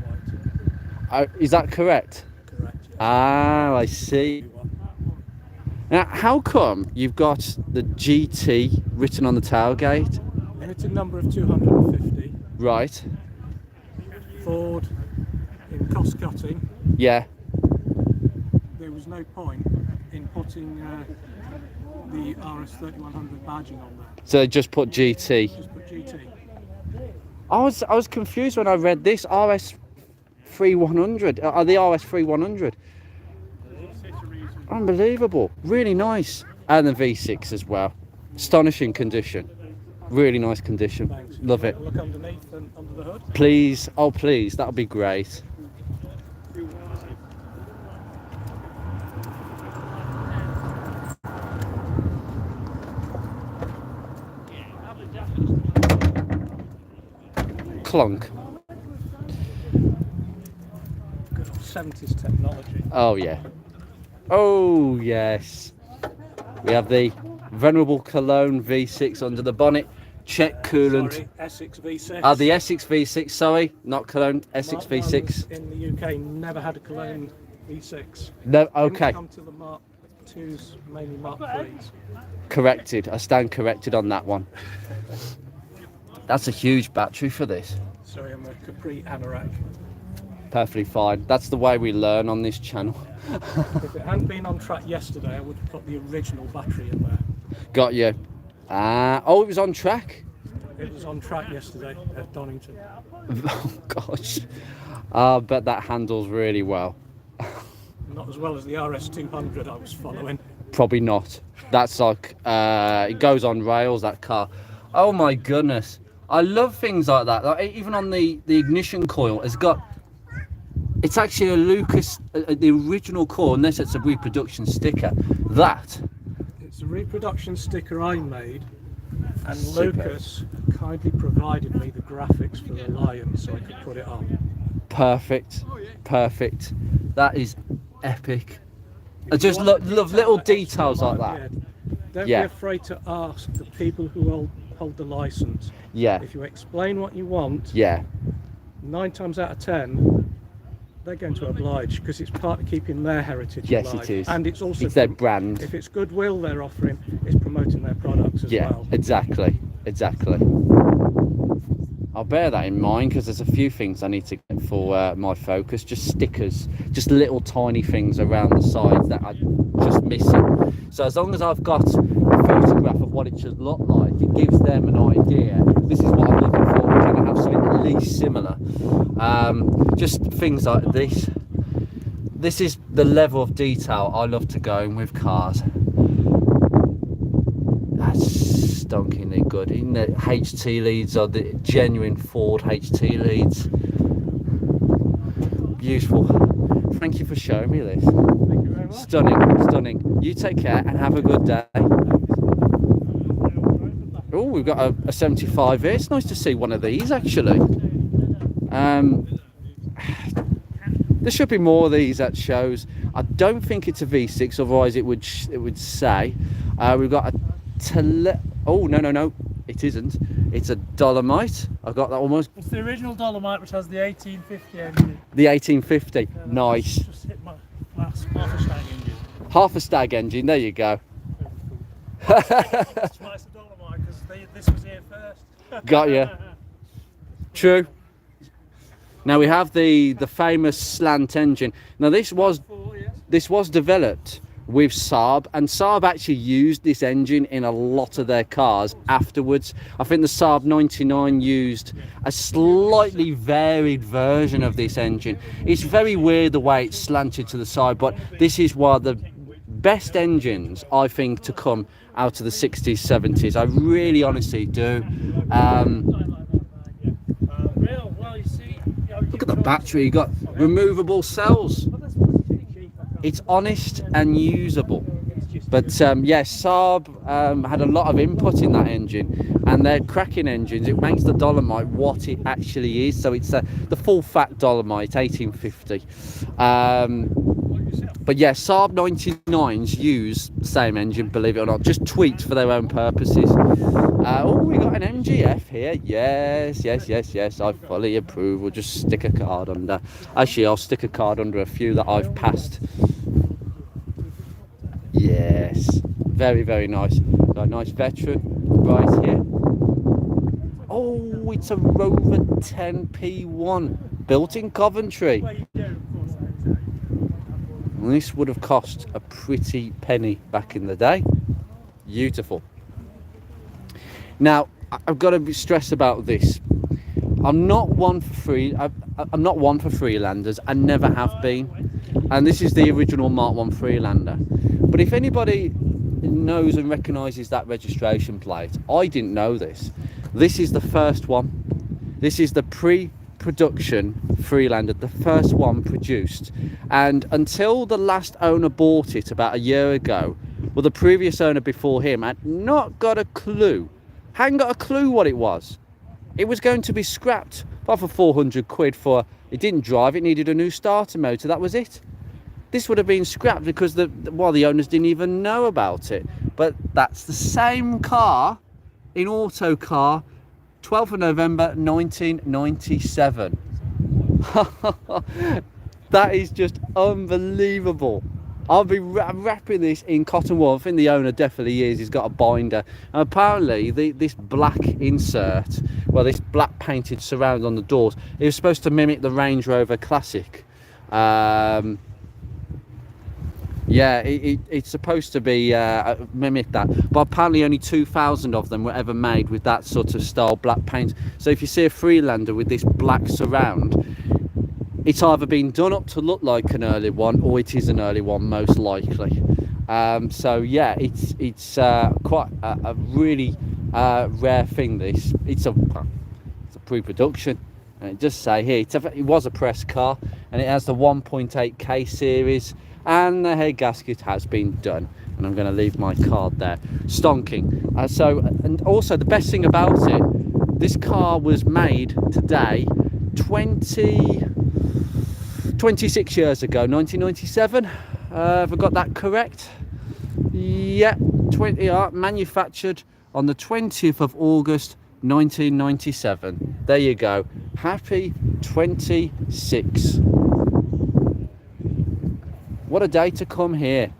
white. Is that correct? Correct. Yes. Ah, I see. Now, how come you've got the GT written on the tailgate? Limited number of 250. Right. Ford, in cost cutting, Yeah. there was no point in putting the RS3100 badging on there. So just put GT. Just put GT. I was confused when I read this RS3100. The RS3100. Unbelievable. Really nice. And the V6 as well. Astonishing condition. Really nice condition. Thanks. Love it. Look underneath and under the hood. Please. Oh, please. That would be great. Clunk. Good old 70s technology. Oh, yeah. Oh, yes. We have the venerable Cologne V6 under the bonnet. Check coolant. Sorry, Essex V6. Ah, the Essex V6, sorry. Not Cologne, Essex Mark V6. in the UK never had a Cologne V6. No, When we okay. come to the Mark 2s, mainly Mark 3s. Corrected. I stand corrected on that one. That's a huge battery for this. Sorry, I'm a Capri anorak. Perfectly fine. That's the way we learn on this channel. If it hadn't been on track yesterday, I would have put the original battery in there. Got you. Oh, it was on track. It was on track yesterday at Donington. Oh gosh. I bet that handles really well. Not as well as the RS200 I was following. Probably not. That's like it goes on rails, that car. Oh my goodness. I love things like that. Like, even on the ignition coil, it's actually a Lucas, the original coil, unless it's a reproduction sticker. It's a reproduction sticker I made, and Super. Lucas kindly provided me the graphics for the Lion so I could put it on. Perfect. Perfect. That is epic. I just love little details like that. Don't Yeah. be afraid to ask the people who hold the license. Yeah. If you explain what you want, Yeah. 9 times out of 10, they're going to oblige, because it's part of keeping their heritage Yes, alive. it is. And it's also It's their brand. If it's goodwill they're offering, it's promoting their products as Yeah, well. exactly. I'll bear that in mind, because there's a few things I need to get for my Focus. Just stickers, just little tiny things around the sides that I'm just missing. So as long as I've got a photograph of what it should look like, it gives them an idea. This is what I'm looking for. Can I have something at least similar? Just things like this. This is the level of detail I love to go in with cars. That's stonkingly good. Even the HT leads are the genuine Ford HT leads. Beautiful. Thank you for showing me this. Thank you very much. Stunning. You take care and have a good day. Oh, we've got a 75 here. It's nice to see one of these actually. There should be more of these at shows. I don't think it's a V6, otherwise it would say. We've got a oh no, it isn't. It's a Dolomite. I got that almost. It's the original Dolomite, which has the 1850 engine. The 1850. Nice. Just hit my last half a stag engine. Half a stag engine. There you go. That's why it's a Dolomite, because this was here first. Got you. True. Now we have the famous slant engine. Now this was developed with Saab, and Saab actually used this engine in a lot of their cars afterwards. I think the Saab 99 used a slightly varied version of this engine. It's very weird the way it's slanted to the side, but this is one of the best engines I think to come out of the 60s, 70s. I really honestly do. Look at the battery. You got removable cells. It's honest and usable. But yes, Saab had a lot of input in that engine, and they're cracking engines. It makes the Dolomite what it actually is. So it's the full fat Dolomite 1850. But yeah, Saab 99s use the same engine, believe it or not, just tweaked for their own purposes. Oh, we got an MGF here. Yes, I fully approve. We'll just stick a card under. Actually, I'll stick a card under a few that I've passed. Yes, very nice. Got a nice veteran right here. Oh, it's a Rover 10P1 built in Coventry. This would have cost a pretty penny back in the day. Beautiful. Now, I've got to stress about this. I'm not one for Freelanders. I never have been. And this is the original Mark 1 Freelander. But if anybody knows and recognises that registration plate, I didn't know this. This is the first one. This is the pre-production Freelander, the first one produced. And until the last owner bought it about a year ago, well, the previous owner before him had not got a clue. Hadn't got a clue what it was. It was going to be scrapped for 400 quid for, it didn't drive, it needed a new starter motor, that was it. This would have been scrapped because the owners didn't even know about it. But that's the same car in Autocar, 12th of November 1997. That is just unbelievable. I'll be wrapping this in cotton wool. I think the owner definitely is. He's got a binder. And apparently, this black insert, well, this black painted surround on the doors, it was supposed to mimic the Range Rover Classic. Yeah, it's supposed to be mimic that, but apparently only 2,000 of them were ever made with that sort of style black paint. So if you see a Freelander with this black surround, it's either been done up to look like an early one, or it is an early one, most likely. So yeah, it's quite a really rare thing. It's a pre-production, and it does say here it was a press car, and it has the 1.8K series, and the head gasket has been done. And I'm going to leave my card there. Stonking. And also the best thing about it, this car was made today 26 years ago, 1997. Have I got that correct? Yeah, manufactured on the 20th of August 1997. There you go. Happy 26. What a day to come here.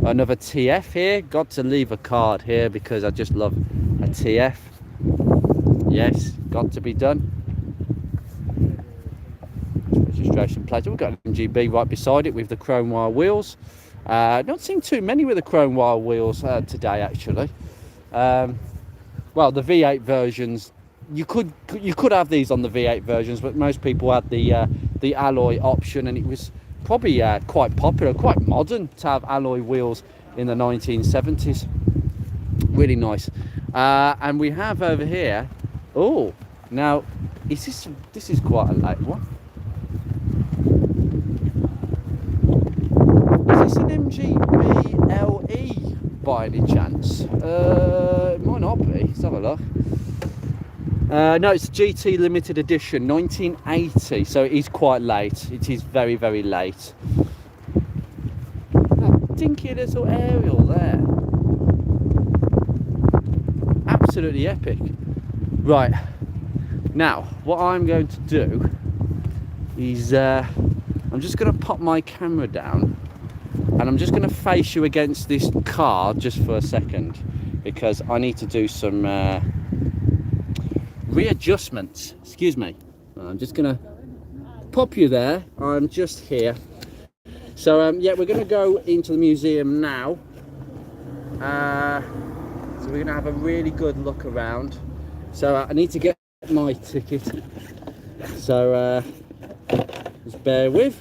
Another TF here. Got to leave a card here because I just love a TF. Yes, got to be done. Registration plate. We've got an MGB right beside it with the chrome wire wheels. Not seen too many with the chrome wire wheels today, actually. Well, the V8 versions, you could have these on the V8 versions, but most people had the alloy option, and it was probably quite popular, quite modern to have alloy wheels in the 1970s. Really nice. And we have over here, oh, now this is quite a late one. Is this an MGB LE by any chance? It might not be. Let's have a look. No, it's a GT limited edition, 1980, so it is quite late. It is very, very late. That dinky little aerial there. Absolutely epic. Right, now what I'm going to do is I'm just going to pop my camera down, and I'm just going to face you against this car just for a second, because I need to do some readjustments. Excuse me. I'm just going to pop you there. I'm just here. So yeah, we're going to go into the museum now. So we're going to have a really good look around. So I need to get my ticket. So just bear with.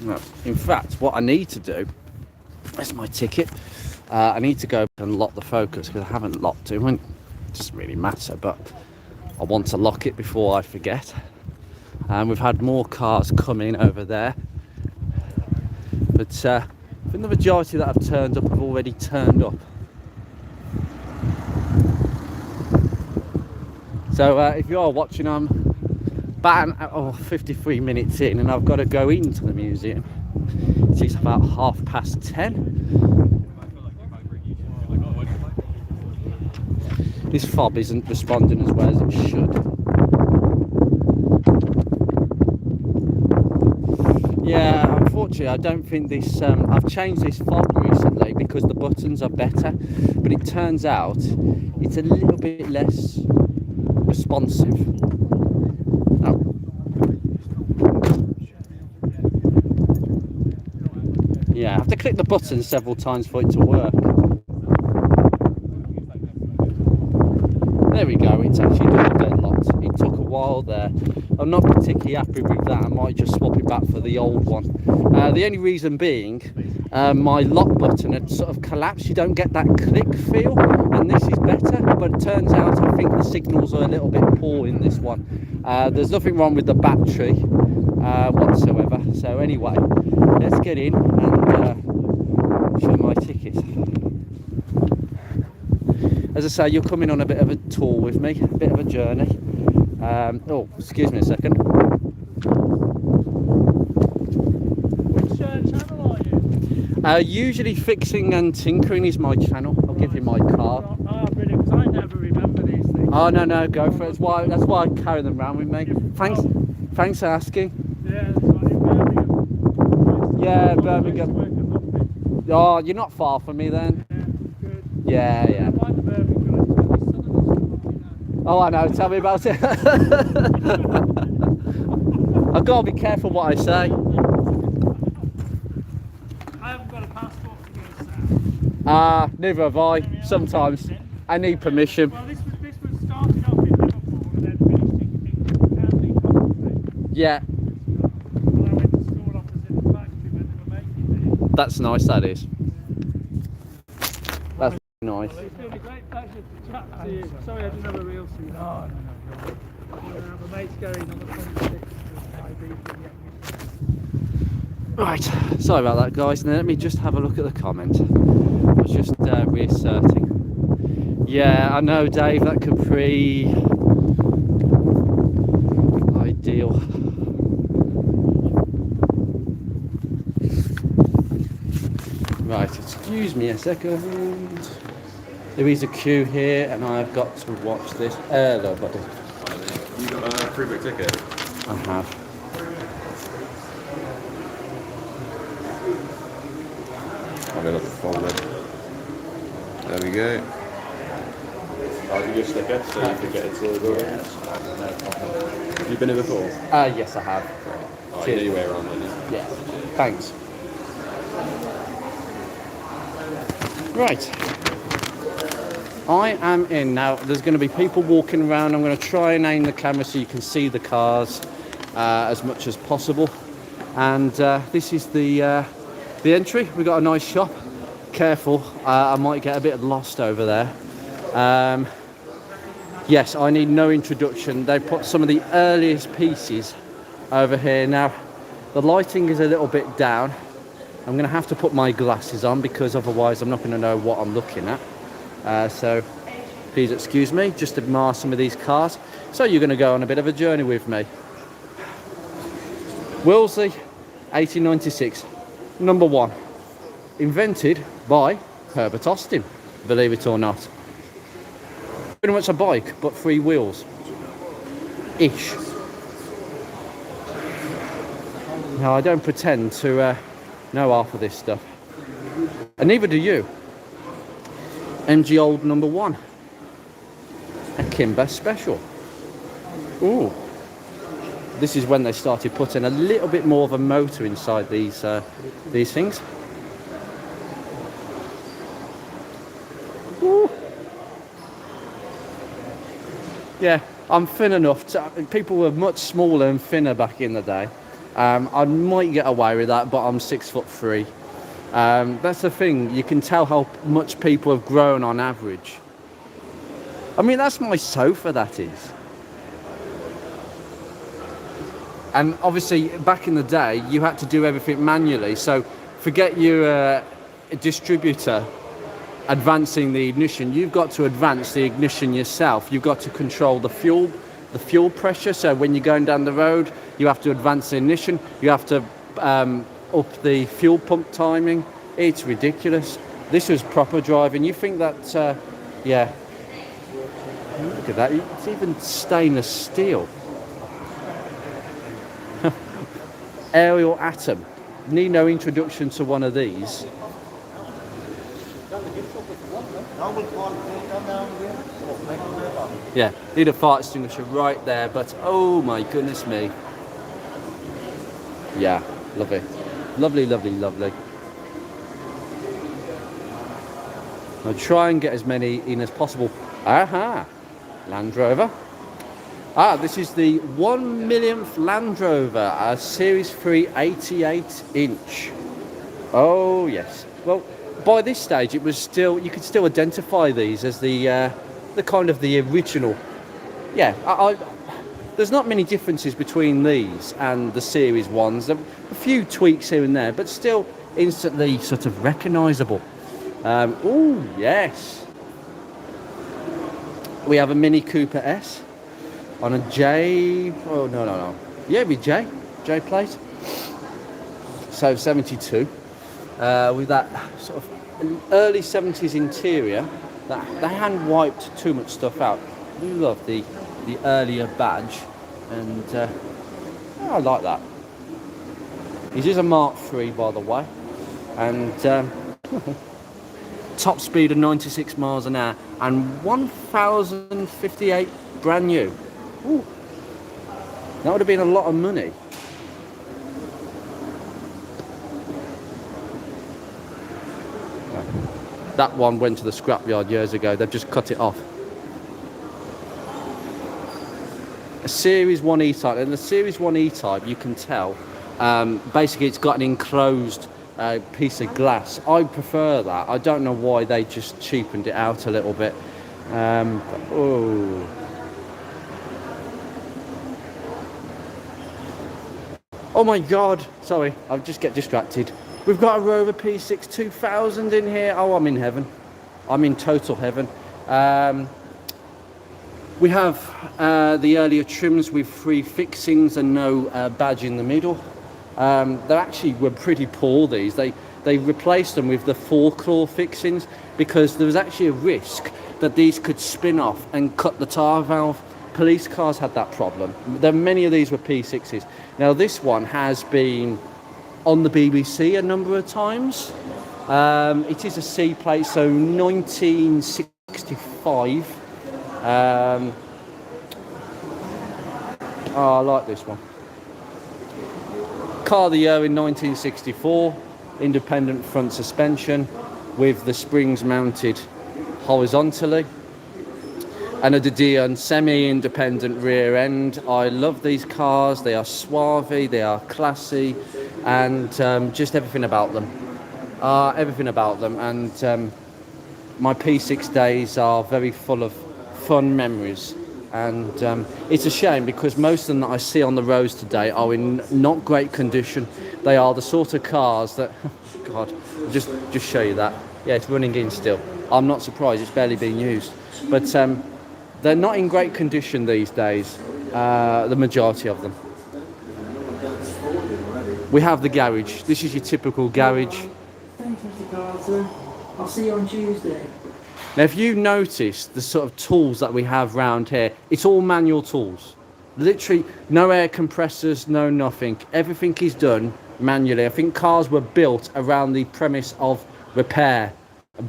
Well, in fact, what I need to do, that's my ticket. I need to go and lock the Focus because I haven't locked it. It doesn't really matter, but I want to lock it before I forget. And we've had more cars come in over there, but I think the majority that have turned up have already turned up. So if you are watching, I'm about 53 minutes in, and I've got to go into the museum. It's about 10:30. This fob isn't responding as well as it should. Yeah, unfortunately I don't think this, I've changed this fob recently because the buttons are better, but it turns out it's a little bit less responsive. Oh. Yeah, I have to click the button several times for it to work. There we go, it's actually done deadlocked. It took a while there. I'm not particularly happy with that. I might just swap it back for the old one. The only reason being, my lock button had sort of collapsed. You don't get that click feel, and this is better, but it turns out I think the signals are a little bit poor in this one. There's nothing wrong with the battery whatsoever. So anyway, let's get in and show my ticket. As I say, you're coming on a bit of a tour with me, a bit of a journey. Oh, excuse me a second. Which channel are you? Usually fixing and tinkering is my channel. I'll give you my card. Oh, brilliant, 'cause I never remember these things. Oh no, go for it. That's why I carry them around with me. Thanks for asking. Yeah, it's like in Birmingham. Yeah, I used to Birmingham. work at Rugby. Oh, you're not far from me then. Yeah, good. Yeah. I like the Birmingham guys, but my son doesn't Oh, I know. Tell me about it. I've got to be careful what I say. I haven't got a passport to go south. Neither have I. Sometimes I need permission. Well, this was started off in Liverpool and then finished in County Coventry. Yeah, When I went to school opposite the factory when they were making it. that's nice. That is. That's nice. Well, it's been a great pleasure to chat to you. Sorry I didn't have a real seat. No. My mate's going on the 26th. Right, sorry about that, guys. Now let me just have a look at the comment. I was just reasserting. Yeah, I know, Dave, that Capri. Ideal. Right, excuse me a second. There is a queue here, and I've got to watch this. Hello, buddy. You got a pre-book ticket? I have. I'll be looking forward. There we go. I'll give you a sticker so you can get it to the door. Have you been here before? Yes, I have. Oh, you know your way around, don't you? Yeah, thanks. Right. I am in now. There's going to be people walking around. I'm going to try and aim the camera so you can see the cars as much as possible. And this is the entry. We've got a nice shop. Careful, I might get a bit lost over there. Yes, I need no introduction. They put some of the earliest pieces over here. Now, the lighting is a little bit down. I'm going to have to put my glasses on because otherwise I'm not going to know what I'm looking at. So please excuse me, just admire some of these cars. So you're going to go on a bit of a journey with me. Wolseley, 1896, number 1. Invented by Herbert Austin, believe it or not. Pretty much a bike, but 3 wheels. Ish. Now, I don't pretend to know half of this stuff. And neither do you. MG Old number 1. A Kimber Special. Ooh. This is when they started putting a little bit more of a motor inside these things. Ooh. Yeah, I'm thin enough. People were much smaller and thinner back in the day. I might get away with that, but I'm 6'3". That's the thing. You can tell how much people have grown on average. I mean, that's my sofa, that is. And obviously, back in the day, you had to do everything manually. So forget your distributor advancing the ignition. You've got to advance the ignition yourself. You've got to control the fuel pressure. So when you're going down the road, you have to advance the ignition. You have to up the fuel pump timing. It's ridiculous. This was proper driving. You think that, yeah. Look at that. It's even stainless steel. Aerial Atom. Need no introduction to one of these. Yeah, need a fire extinguisher right there, but oh my goodness me. Yeah, lovely. Lovely, lovely, lovely. I'll try and get as many in as possible. Aha! Land Rover. This is the 1 millionth Land Rover, a Series 3 88-inch. Oh yes. Well, by this stage, it was still, you could still identify these as the kind of the original. Yeah, there's not many differences between these and the Series 1s. There are a few tweaks here and there, but still instantly sort of recognisable. Oh yes. We have a Mini Cooper S. On a J, oh no. Yeah, it'd be J plate. So 72. with that sort of early 70s interior. That they hand wiped too much stuff out. I do love the earlier badge, and I like that. It is a Mark III, by the way, and top speed of 96 miles an hour and 1,058 brand new. Ooh, that would have been a lot of money. That one went to the scrapyard years ago. They've just cut it off. A Series 1 E-Type, and the Series 1 E-Type, you can tell, basically it's got an enclosed piece of glass. I prefer that. I don't know why they just cheapened it out a little bit. Oh. Oh my God, sorry, I'll just get distracted. We've got a Rover P6 2000 in here. Oh, I'm in heaven. I'm in total heaven. We have the earlier trims with 3 fixings and no badge in the middle. They actually were pretty poor, these. They replaced them with the 4-claw fixings because there was actually a risk that these could spin off and cut the tar valve. Police cars had that problem. Many of these were P6s. Now this one has been on the BBC a number of times. It is a C plate, so 1965. Oh, I like this one. Car of the year in 1964, independent front suspension with the springs mounted horizontally, and a Didion semi-independent rear end. I love these cars. They are suave, they are classy, and just everything about them. And my P6 days are very full of fun memories. And it's a shame because most of them that I see on the roads today are in not great condition. They are the sort of cars that, God, just show you that. Yeah, it's running in still. I'm not surprised, it's barely being used. But they're not in great condition these days, the majority of them. We have the garage. This is your typical garage. Thank you, Mr. Carter. I'll see you on Tuesday. Now, if you notice the sort of tools that we have round here, it's all manual tools. Literally, no air compressors, no nothing. Everything is done manually. I think cars were built around the premise of repair,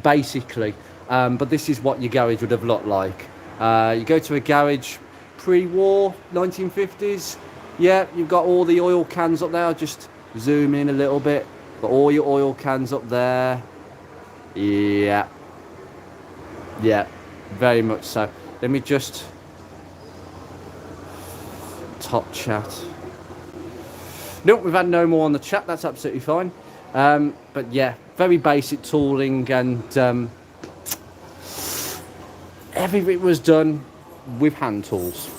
basically. But this is what your garage would have looked like. You go to a garage pre-war, 1950s. Yeah, you've got all the oil cans up there. I'll just zoom in a little bit. Got all your oil cans up there. Yeah. Yeah, very much so. Let me just top chat. Nope, we've had no more on the chat. That's absolutely fine. But yeah, very basic tooling, and everything was done with hand tools.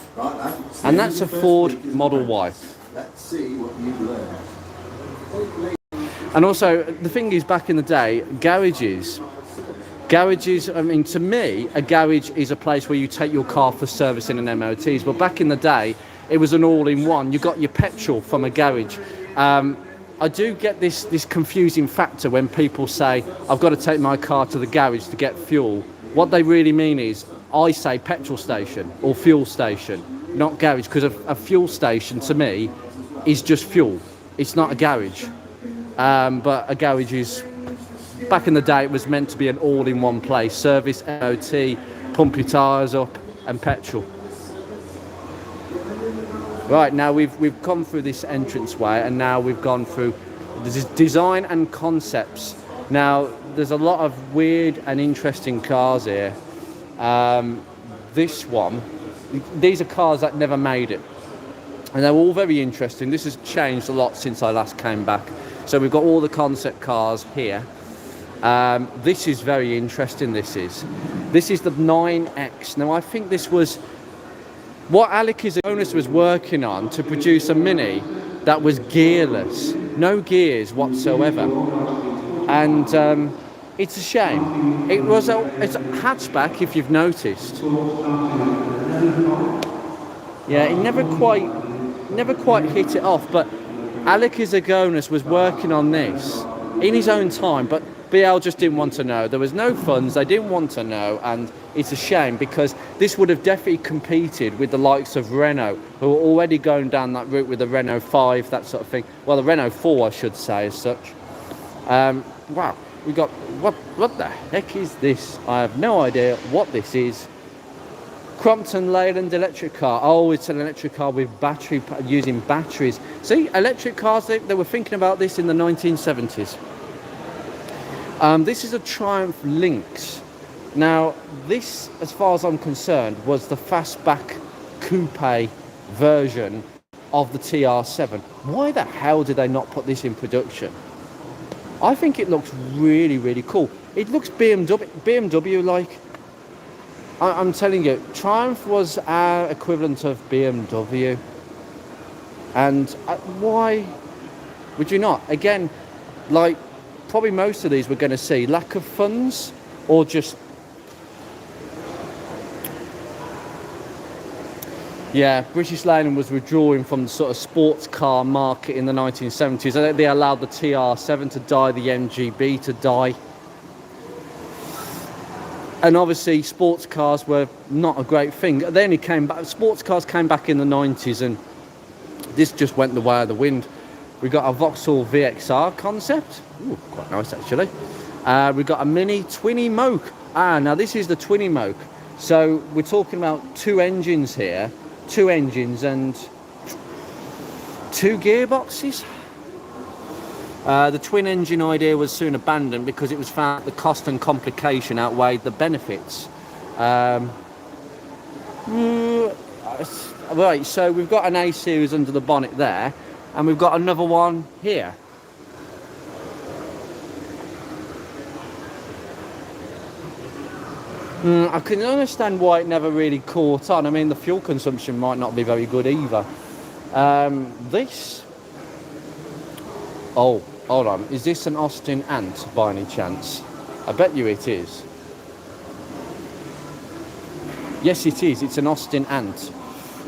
And that's a Ford Model Y. Let's see what you've learned. And also, the thing is, back in the day, garages, I mean, to me, a garage is a place where you take your car for servicing and MOTs. But back in the day, it was an all-in-one. You got your petrol from a garage. I do get this confusing factor when people say, I've got to take my car to the garage to get fuel. What they really mean is, I say petrol station or fuel station, not garage, because a fuel station, to me, is just fuel. It's not a garage. But a garage is... Back in the day, it was meant to be an all-in-one place. Service, MOT, pump your tyres up, and petrol. Right, now we've come through this entranceway, and now we've gone through this design and concepts. Now, there's a lot of weird and interesting cars here. This one, these are cars that never made it. And they're all very interesting. This has changed a lot since I last came back. So we've got all the concept cars here. This is very interesting. This is the 9X. Now I think this was what Alec Owners was working on to produce a Mini that was gearless, no gears whatsoever, and it's a shame. It's a hatchback, if you've noticed. Yeah, it never quite hit it off, but Alec Izagonis was working on this in his own time, but BL just didn't want to know. There was no funds, they didn't want to know, and it's a shame because this would have definitely competed with the likes of Renault, who are already going down that route with the Renault 5, that sort of thing. Well, the Renault 4, I should say, as such. Wow, we got, what the heck is this? I have no idea what this is. Crompton Leyland electric car. Oh, it's an electric car with battery, using batteries. See, electric cars, they were thinking about this in the 1970s. This is a Triumph Lynx. Now, this, as far as I'm concerned, was the fastback coupe version of the TR7. Why the hell did they not put this in production? I think it looks really, really cool. It looks BMW like. I'm telling you, Triumph was our equivalent of BMW. And why would you not? Again, like, probably most of these we're going to see lack of funds or just... Yeah, British Leyland was withdrawing from the sort of sports car market in the 1970s. They allowed the TR7 to die, the MGB to die. And obviously sports cars were not a great thing. They only came back, sports cars came back in the 90s, and this just went the way of the wind. We got a Vauxhall VXR concept. Ooh, quite nice actually. We got a Mini Twinny Moke. Now this is the Twinny Moke. So we're talking about two engines here, two engines and two gearboxes. The twin engine idea was soon abandoned because it was found the cost and complication outweighed the benefits. Right, so we've got an A series under the bonnet there, and we've got another one here. I can understand why it never really caught on. I mean, the fuel consumption might not be very good either. This... Oh, hold on. Is this an Austin Ant by any chance? I bet you it is. Yes, it is. It's an Austin Ant.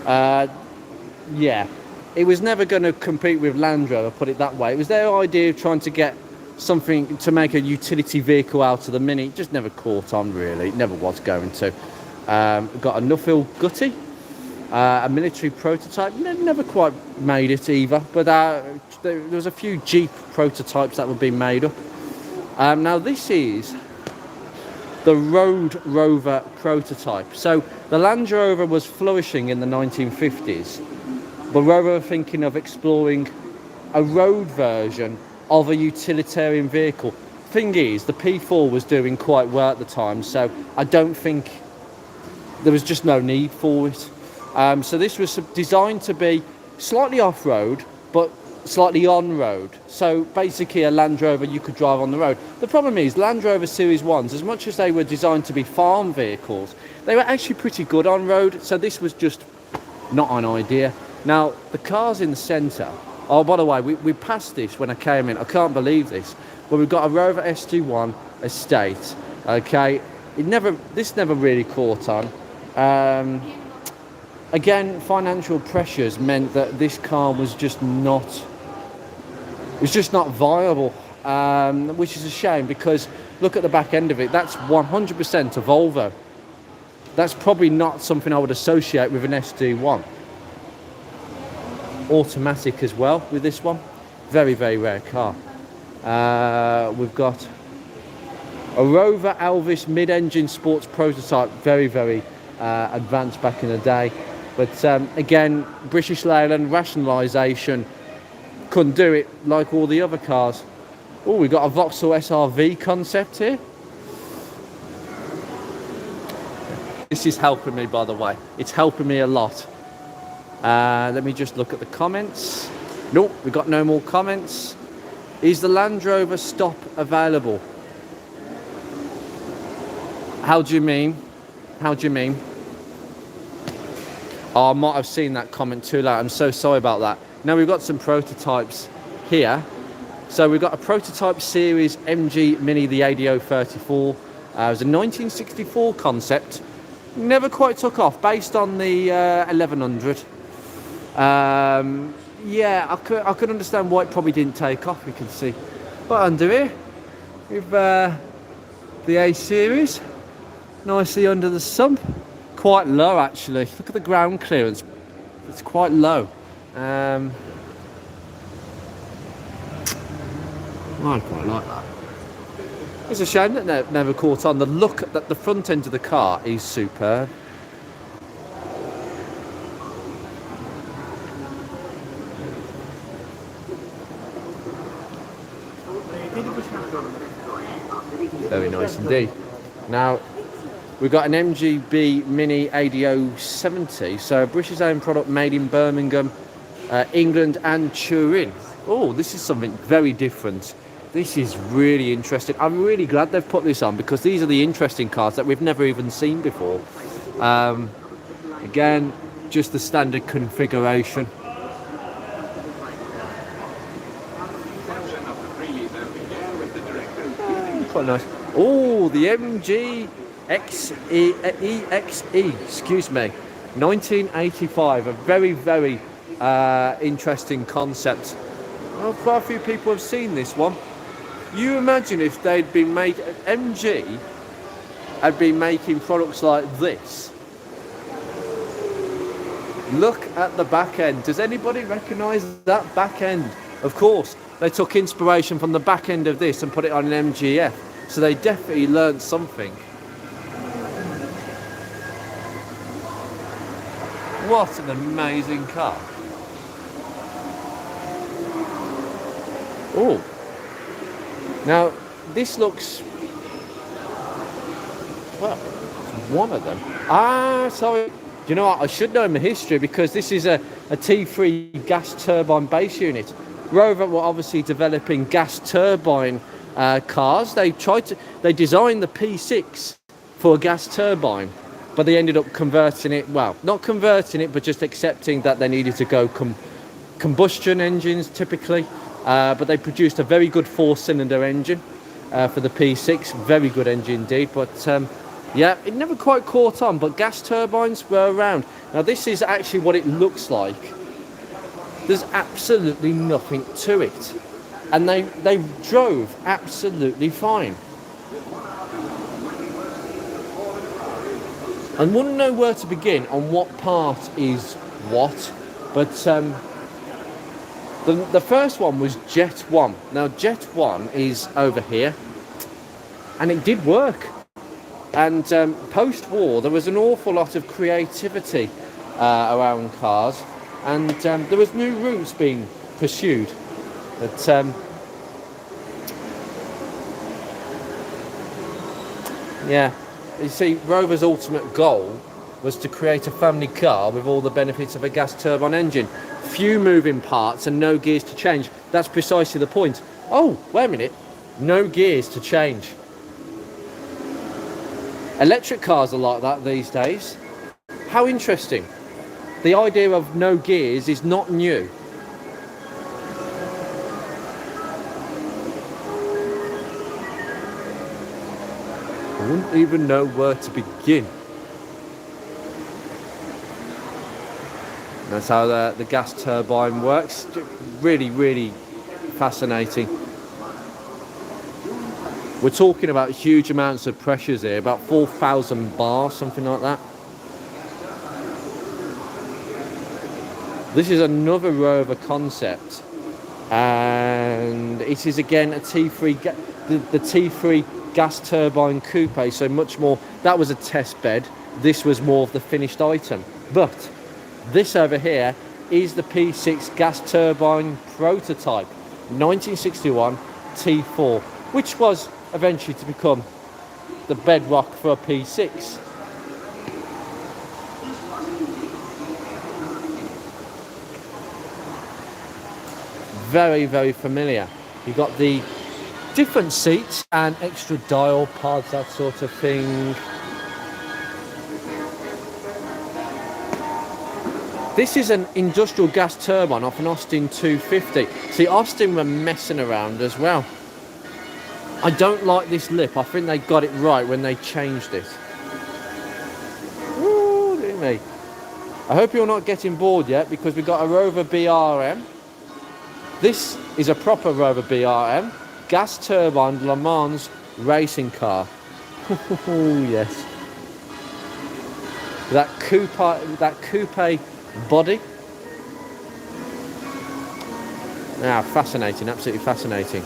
Yeah. It was never going to compete with Land Rover, put it that way. It was their idea of trying to get something to make a utility vehicle out of the Mini. It just never caught on, really. It never was going to. We've got a Nuffield Gutty. A military prototype. Never quite made it either, but there was a few Jeep prototypes that were being made up. Now this is the Road Rover prototype. So the Land Rover was flourishing in the 1950s, but Rover were thinking of exploring a road version of a utilitarian vehicle. Thing is, the P4 was doing quite well at the time, so I don't think there was just no need for it. So this was designed to be slightly off-road, but slightly on-road. So basically a Land Rover you could drive on the road. The problem is Land Rover Series 1s, as much as they were designed to be farm vehicles, they were actually pretty good on-road, so this was just not an idea. Now, the cars in the centre... Oh, by the way, we passed this when I came in. I can't believe this. But we've got a Rover ST1 Estate, okay? This never really caught on. Again, financial pressures meant that this car was just not viable, which is a shame because look at the back end of it. That's 100% a Volvo. That's probably not something I would associate with an SD1. Automatic as well with this one. Very, very rare car. We've got a Rover Elvis mid-engine sports prototype. Very, very advanced back in the day. But again, British Leyland rationalisation couldn't do it like all the other cars. Oh, we've got a Vauxhall SRV concept here. This is helping me, by the way. It's helping me a lot. Let me just look at the comments. Nope, we've got no more comments. Is the Land Rover stop available? How do you mean? How do you mean? Oh, I might have seen that comment too late. I'm so sorry about that. Now we've got some prototypes here. So we've got a prototype series MG Mini, the ADO 34. It was a 1964 concept. Never quite took off, based on the 1100. Yeah, I could understand why it probably didn't take off. We can see But under here, with the A series, nicely under the sump. Quite low actually. Look at the ground clearance. It's quite low. I quite like that. It's a shame that they've never caught on. The look at the front end of the car is superb. Very nice indeed. Now, we've got an MGB Mini ADO 70, so a British owned product made in Birmingham, England and Turin. Oh, this is something very different. This is really interesting. I'm really glad they've put this on because these are the interesting cars that we've never even seen before. Again, just the standard configuration. Quite nice. Oh, the MG EXE, excuse me, 1985. A very, very interesting concept. Well, quite a few people have seen this one. You imagine if they'd been making, MG had been making products like this. Look at the back end. Does anybody recognise that back end? Of course, they took inspiration from the back end of this and put it on an MGF. So they definitely learned something. What an amazing car. Oh. Now, this looks, well, one of them. Ah, sorry. Do you know what? I should know my history because this is a T3 gas turbine base unit. Rover were obviously developing gas turbine cars. They designed the P6 for a gas turbine, but they ended up converting it, well, not converting it, but just accepting that they needed to go combustion engines typically. But they produced a very good 4-cylinder engine for the P6, very good engine indeed. But yeah, it never quite caught on, but gas turbines were around. Now this is actually what it looks like. There's absolutely nothing to it. And they drove absolutely fine. I wouldn't know where to begin on what part is what, but the first one was Jet 1. Now Jet 1 is over here, and it did work. And post-war, there was an awful lot of creativity around cars, and there was new routes being pursued. But yeah, you see, Rover's ultimate goal was to create a family car with all the benefits of a gas turbine engine. Few moving parts and no gears to change. That's precisely the point. Oh, wait a minute. No gears to change. Electric cars are like that these days. How interesting. The idea of no gears is not new. I wouldn't even know where to begin. That's how the gas turbine works. Really, really fascinating. We're talking about huge amounts of pressures here, about 4,000 bar, something like that. This is another Rover concept, and it is again a T3, the T3 gas turbine coupe, so much more. That was a test bed. This was more of the finished item. But this over here is the P6 gas turbine prototype, 1961 T4, which was eventually to become the bedrock for a P6. Very, very familiar. You've got the different seats and extra dial pods, that sort of thing. This is an industrial gas turbine off an Austin 250. See, Austin were messing around as well. I don't like this lip. I think they got it right when they changed it. Ooh, dear me. I hope you're not getting bored yet, because we've got a Rover BRM. This is a proper Rover BRM. gas turbine Le Mans racing car. Oh yes. That coupe body. Now, fascinating, absolutely fascinating.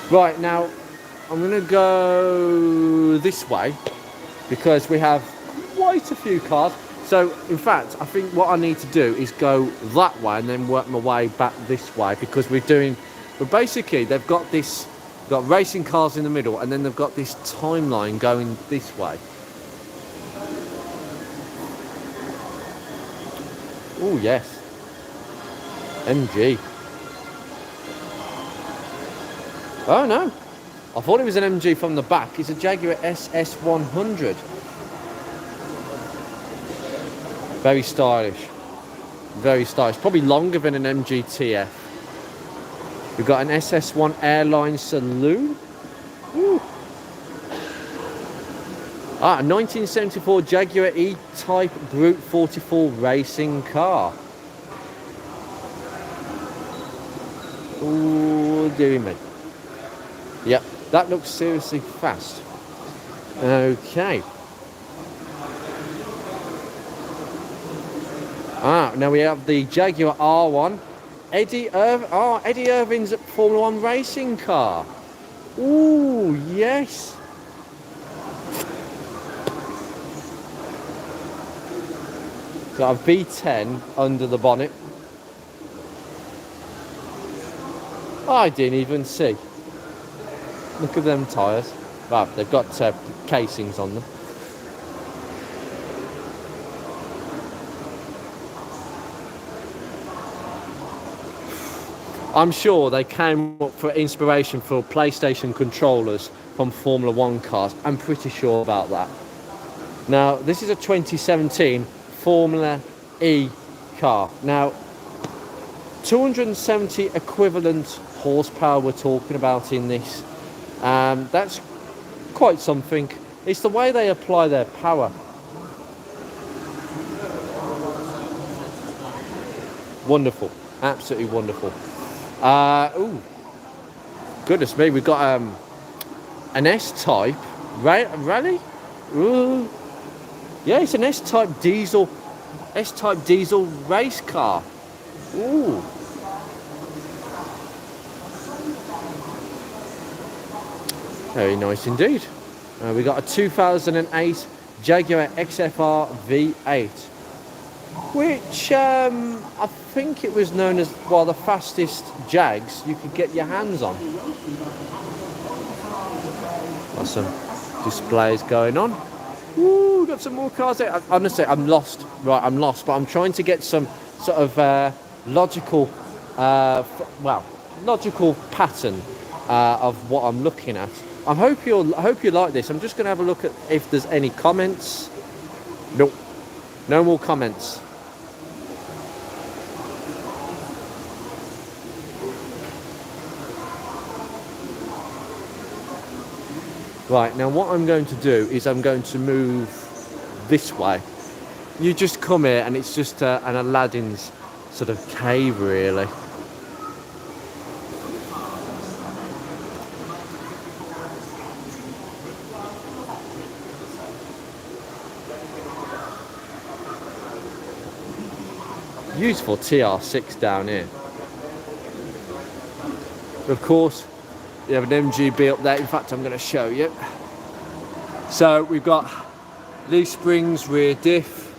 Right, now I'm going to go this way because we have quite a few cars. So, in fact, I think what I need to do is go that way and then work my way back this way because but basically they've got racing cars in the middle and then they've got this timeline going this way. Oh yes, MG. Oh no, I thought it was an MG from the back. It's a Jaguar SS100. Very stylish, very stylish. Probably longer than an MGTF. We've got an SS1 Airline Saloon. Ooh. Ah, a 1974 Jaguar E-Type Brute 44 racing car. Ooh, dearie me. Yep, that looks seriously fast. Okay. Ah, now we have the Jaguar R1. Eddie Irvin's Formula 1 racing car. Ooh, yes. Got a V10 under the bonnet. I didn't even see. Look at them tyres. Well, they've got casings on them. I'm sure they came up for inspiration for PlayStation controllers from Formula 1 cars. I'm pretty sure about that. Now, this is a 2017 Formula E car. Now, 270 equivalent horsepower we're talking about in this. That's quite something. It's the way they apply their power. Wonderful, absolutely wonderful. Ooh, goodness me, we've got an S-Type rally. Ooh, yeah, it's an S-Type diesel race car. Ooh. Very nice indeed. We got a 2008 Jaguar XFR V8, which I think it was known as one of the fastest Jags you could get your hands on. Got some displays going on. Ooh, got some more cars there. Honestly, I'm lost. Right, I'm lost, but I'm trying to get some sort of logical pattern of what I'm looking at. I hope you like this. I'm just going to have a look at if there's any comments. Nope, no more comments. Right, now what I'm going to do is I'm going to move this way. You just come here and it's just an Aladdin's sort of cave, really. Beautiful TR6 down here. Of course, you have an MGB up there. In fact, I'm going to show you. So we've got leaf springs, rear diff.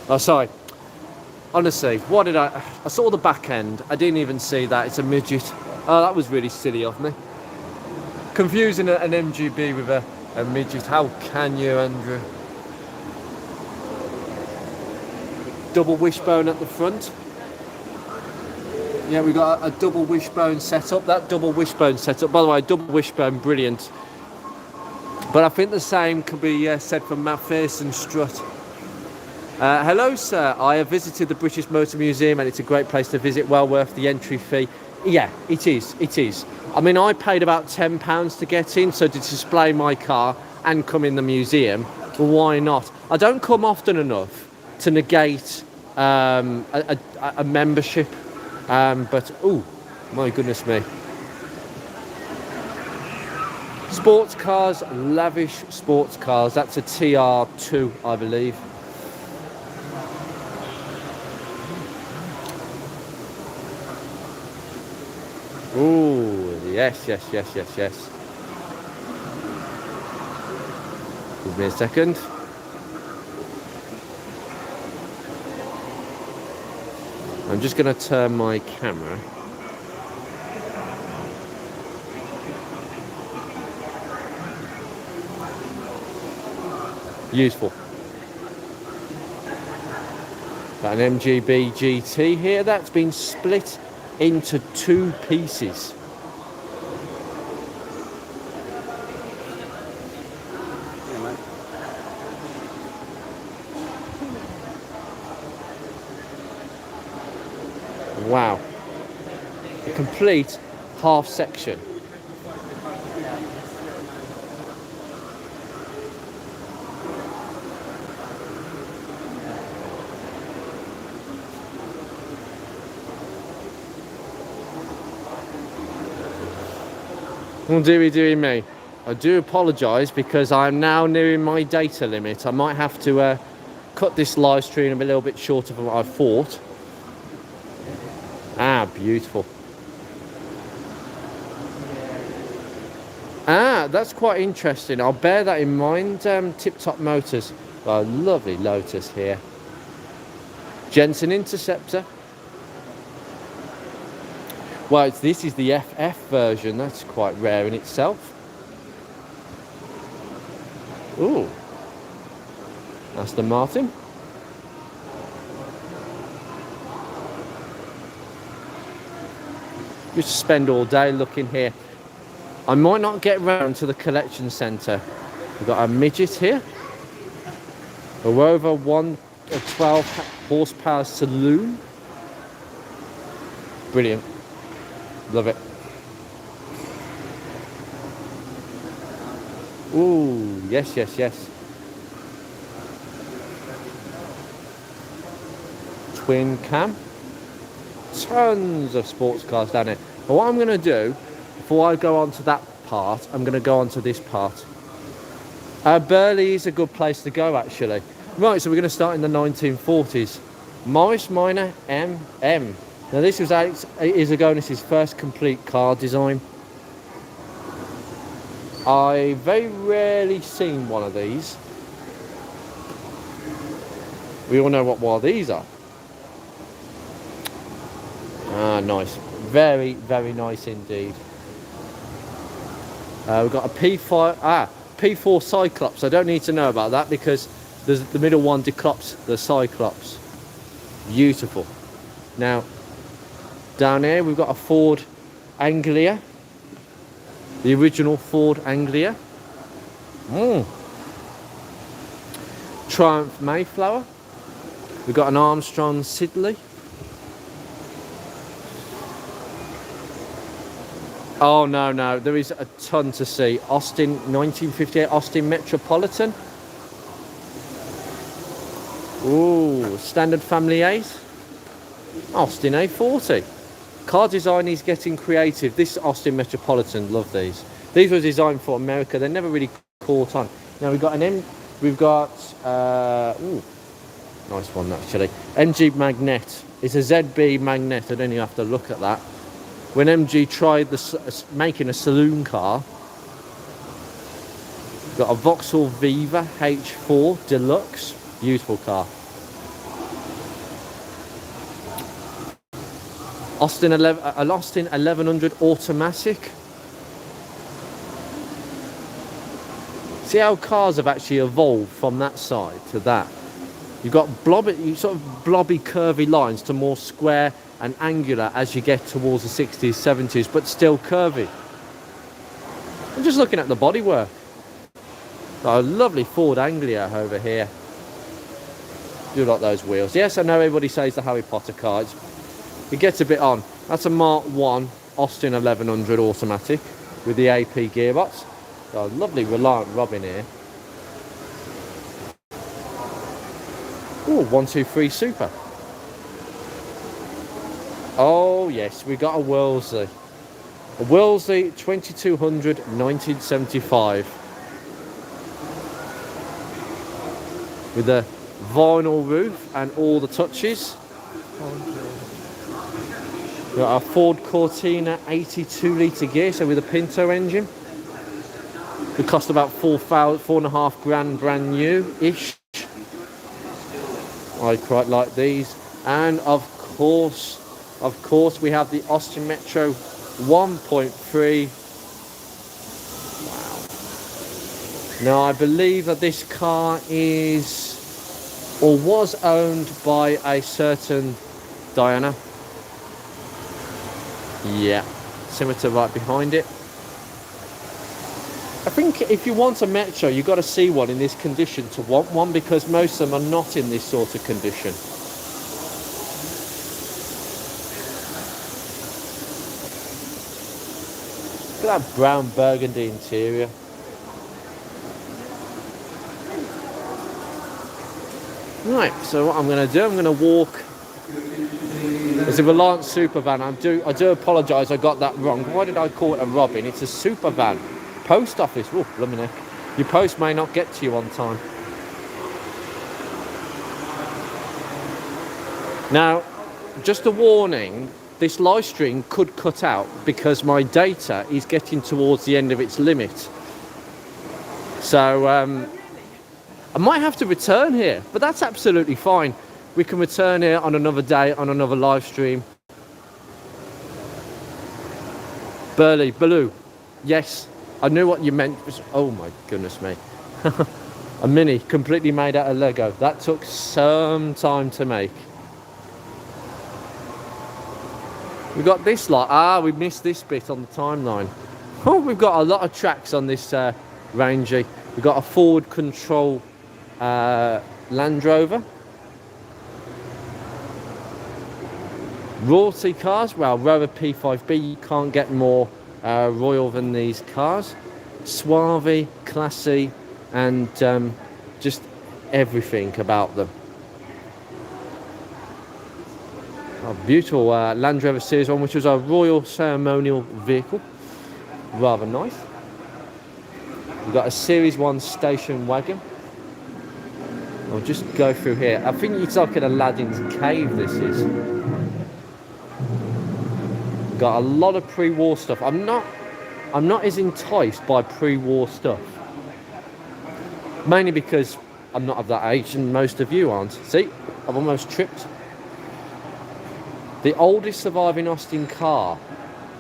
Oh, sorry. Honestly, what did I saw the back end. I didn't even see that. It's a midget. Oh, that was really silly of me. Confusing an MGB with a midget. How can you, Andrew? Double wishbone at the front. Yeah, we got a double wishbone setup. That double wishbone setup, by the way, double wishbone, brilliant. But I think the same could be said for McPherson strut. Hello, sir. I have visited the British Motor Museum and it's a great place to visit. Well worth the entry fee. Yeah, it is. It is. I mean, I paid about £10 to get in, so to display my car and come in the museum. Well, why not? I don't come often enough to negate a membership. But oh my goodness me. Sports cars, lavish sports cars. That's a TR2, I believe. Oh, yes. Give me a second. I'm just going to turn my camera. Useful. Got an MGB GT here that's been split into 2 pieces. Wow. A complete half section. Well, dearie me, I do apologise because I'm now nearing my data limit. I might have to cut this live stream a little bit shorter than what I thought. Ah, beautiful. Ah, that's quite interesting. I'll bear that in mind. Tip Top Motors. Well, lovely Lotus here. Jensen Interceptor. Well, this is the FF version. That's quite rare in itself. Ooh. Aston Martin. Just spend all day looking here. I might not get round to the collection centre. We've got a midget here. A Rover 12 horsepower saloon. Brilliant. Love it. Ooh, yes. Twin cam. Tons of sports cars down here. But what I'm going to do, before I go on to that part, I'm going to go on to this part. Burley is a good place to go, actually. Right, so we're going to start in the 1940s. Morris Minor MM. Now this was 8 years ago, and this is his first complete car design. I very rarely seen one of these. We all know what these are. Ah, nice. Very, very nice indeed. We've got a P4 Cyclops. I don't need to know about that because there's the middle one declops the Cyclops. Beautiful. Now, down here we've got a Ford Anglia. The original Ford Anglia. Triumph Mayflower. We've got an Armstrong Siddeley. Oh no, there is a ton to see. Austin 1958 Austin Metropolitan. Ooh, standard family 8. Austin A40. Car design is getting creative. This Austin Metropolitan, love these. These were designed for America. They never really caught on. Now we've got ooh, nice one actually. MG Magnet. It's a ZB Magnet. I don't even have to look at that. When MG tried making a saloon car, got a Vauxhall Viva H4 Deluxe, beautiful car. An Austin 1100 automatic. See how cars have actually evolved from that side to that. You've got blobby, curvy lines to more square and angular as you get towards the 60s, 70s, but still curvy. I'm just looking at the bodywork. Got a lovely Ford Anglia over here. Do like those wheels. Yes, I know everybody says the Harry Potter car. It gets a bit on. That's a Mark 1 Austin 1100 automatic with the AP gearbox. Got a lovely Reliant Robin here. Ooh, 123 Super. Oh yes, we got a Worsley. A Worsley 2200 1975. With a vinyl roof and all the touches. We've got our Ford Cortina 82 litre gear, so with a Pinto engine. It cost about £4.5 brand new-ish. I quite like these. And of course, we have the Austin Metro 1.3. Wow. Now, I believe that this car is, or was owned by a certain Diana. Yeah, similar to right behind it. I think if you want a Metro, you've got to see one in this condition to want one, because most of them are not in this sort of condition. Look at that brown burgundy interior. Right, so what I'm going to do, I'm going to walk. It's a Reliance super van. I do apologise, I got that wrong. Why did I call it a Robin? It's a super van. Post office. Oh, blimey neck. Your post may not get to you on time. Now, just a warning, this live stream could cut out because my data is getting towards the end of its limit. So, I might have to return here, but that's absolutely fine. We can return here on another day, on another live stream. Burley, Baloo. Yes, I knew what you meant. Oh my goodness me. A Mini, completely made out of Lego. That took some time to make. We got this lot. Ah, we missed this bit on the timeline. Oh, we've got a lot of tracks on this Ranger. We've got a forward control Land Rover. Royalty cars, well, Rover P5B, you can't get more royal than these cars. Suave, classy, and just everything about them. A beautiful Land Rover Series 1, which was a royal ceremonial vehicle. Rather nice. We've got a Series 1 station wagon. I'll just go through here. I think it's like an Aladdin's cave, this is. Got a lot of pre-war stuff. I'm not as enticed by pre-war stuff. Mainly because I'm not of that age and most of you aren't. See, I've almost tripped. The oldest surviving Austin car,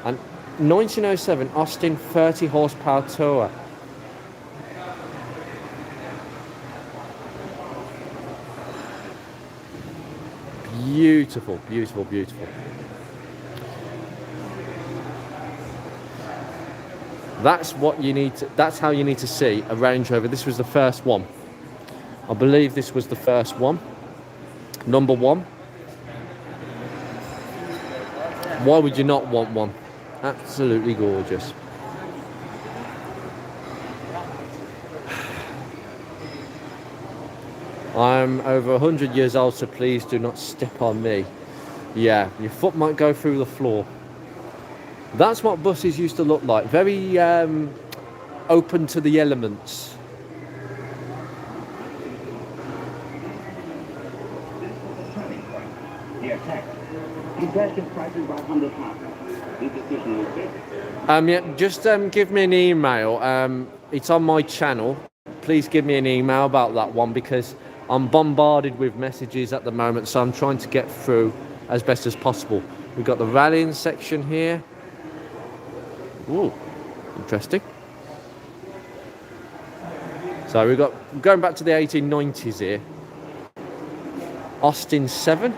and 1907 Austin 30 horsepower Tourer. Beautiful, beautiful, beautiful. That's what you need to, that's how you need to see a Range Rover. This was the first one. I believe this was the first one. Number one. Why would you not want one? Absolutely gorgeous. I'm over 100 years old, so please do not step on me. Yeah, your foot might go through the floor. That's what buses used to look like. Very open to the elements. Yeah, just give me an email. It's on my channel. Please give me an email about that one, because I'm bombarded with messages at the moment, so I'm trying to get through as best as possible. We've got the rallying section here. Ooh, interesting. So we've got, going back to the 1890s here. Austin 7.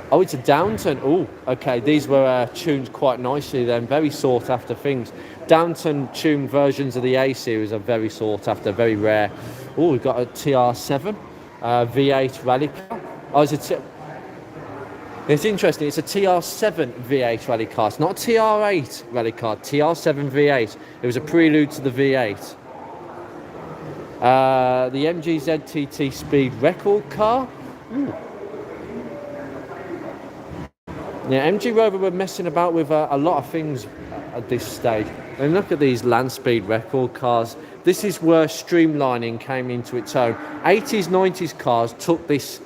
Oh, it's a Downton. Oh, okay. These were tuned quite nicely then. Very sought after things. Downton tuned versions of the A series are very sought after, very rare. Oh, we've got a TR7 V8 rally car. Oh, it's interesting. It's a TR7 V8 rally car. It's not a TR8 rally car. TR7 V8. It was a prelude to the V8. The MG ZTT Speed record car. Ooh. Yeah, MG Rover were messing about with a lot of things at this stage. And look at these land speed record cars. This is where streamlining came into its own. 80s, 90s cars took this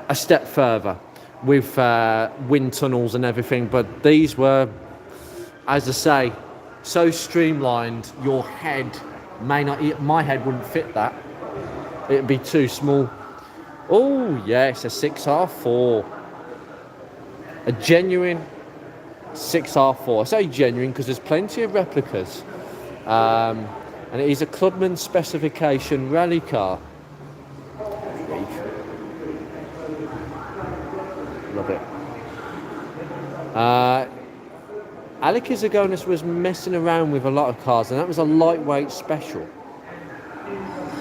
a step further with wind tunnels and everything, but these were, as I say, so streamlined your head may not, my head wouldn't fit that. It'd be too small. Oh yes, a 6R4. A genuine 6R4. I say genuine because there's plenty of replicas. And it is a Clubman specification rally car. Love it. Alec Izagonis was messing around with a lot of cars, and that was a lightweight special.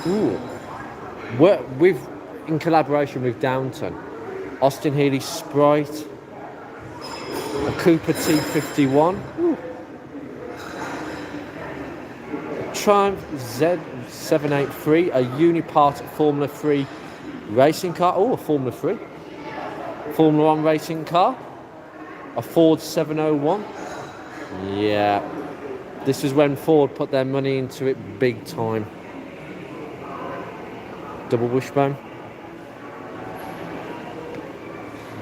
Ooh. In collaboration with Downton. Austin Healey Sprite. A Cooper T51. Ooh. A Triumph Z783, a Unipart Formula 3 racing car. Oh, a Formula 3. Formula 1 racing car. A Ford 701. Yeah. This is when Ford put their money into it big time. Double wishbone.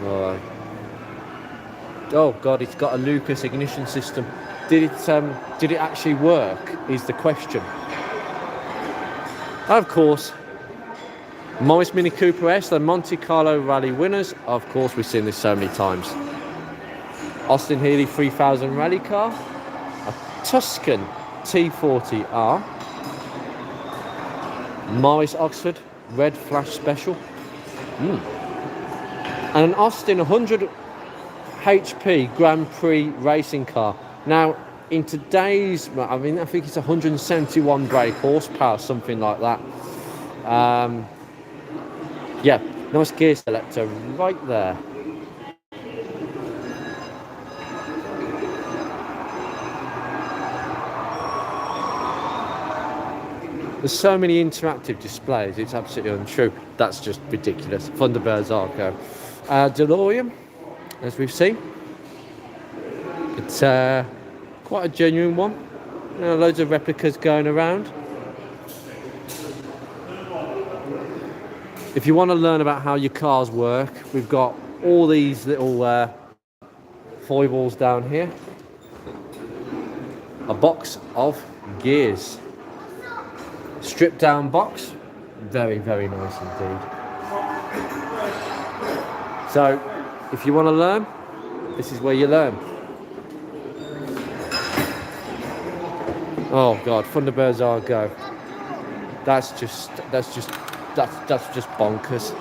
Right. Oh god, it's got a Lucas ignition system. Did it actually work? Is the question. Of course, Morris Mini Cooper S, the Monte Carlo Rally winners. Of course, we've seen this so many times. Austin Healey 3000 rally car, a Tuscan T40R, Morris Oxford Red Flash Special, and an Austin 100 HP Grand Prix racing car. Now, in today's, I think it's 171 brake horsepower, something like that. Yeah, nice gear selector right there. There's so many interactive displays, it's absolutely untrue. That's just ridiculous. Thunderbirds Arco. DeLorean, as we've seen. It's quite a genuine one. Loads of replicas going around. If you want to learn about how your cars work, we've got all these little foibles down here. A box of gears. Stripped down box. Very, very nice indeed. So, if you want to learn, this is where you learn. Oh God, Thunderbirds Argo. That's just bonkers.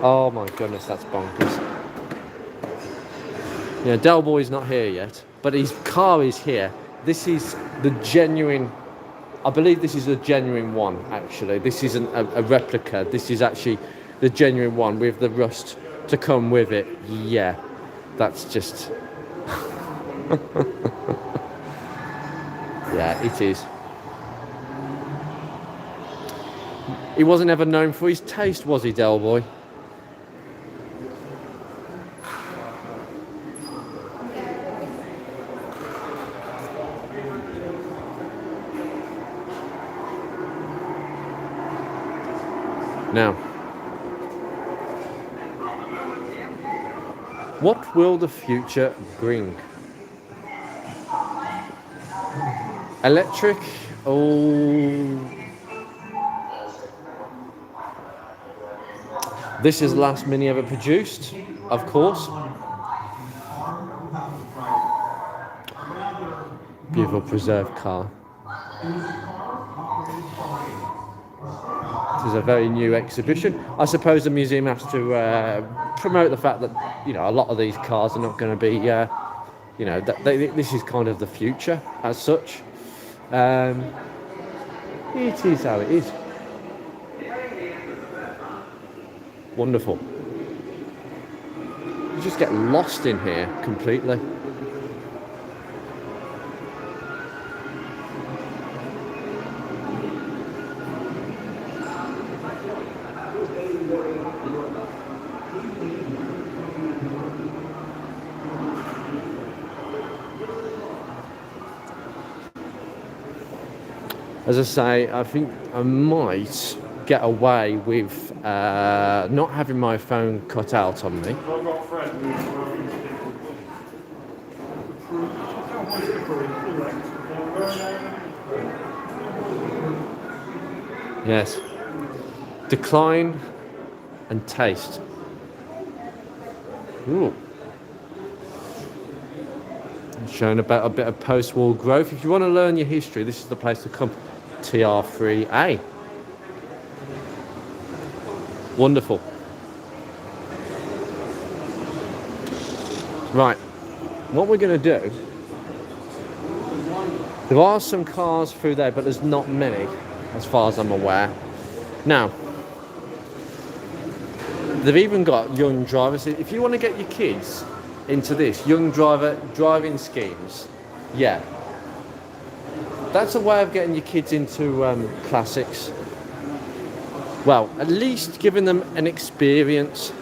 Oh my goodness, that's bonkers. Yeah, Del Boy's not here yet, but his car is here. This is the genuine, I believe this is a genuine one, actually. This isn't a replica. This is actually the genuine one with the rust to come with it. Yeah, that's just... yeah, it is. He wasn't ever known for his taste, was he, Del Boy? Now, what will the future bring? Electric? Oh, this is the last Mini ever produced, of course. Beautiful preserved car. This is a very new exhibition. I suppose the museum has to promote the fact that, you know, a lot of these cars are not going to be, you know, this is kind of the future as such. It is how it is. Wonderful. You just get lost in here completely. As I say, I think I might get away with not having my phone cut out on me. Yes. Decline and taste. Ooh. Showing about a bit of post-war growth. If you want to learn your history, this is the place to come. TR3A. Wonderful. Right. What we're going to do, there are some cars through there, but there's not many, as far as I'm aware. Now, they've even got young drivers. If you want to get your kids into this, young driving schemes, yeah. That's a way of getting your kids into classics. Well, at least giving them an experience.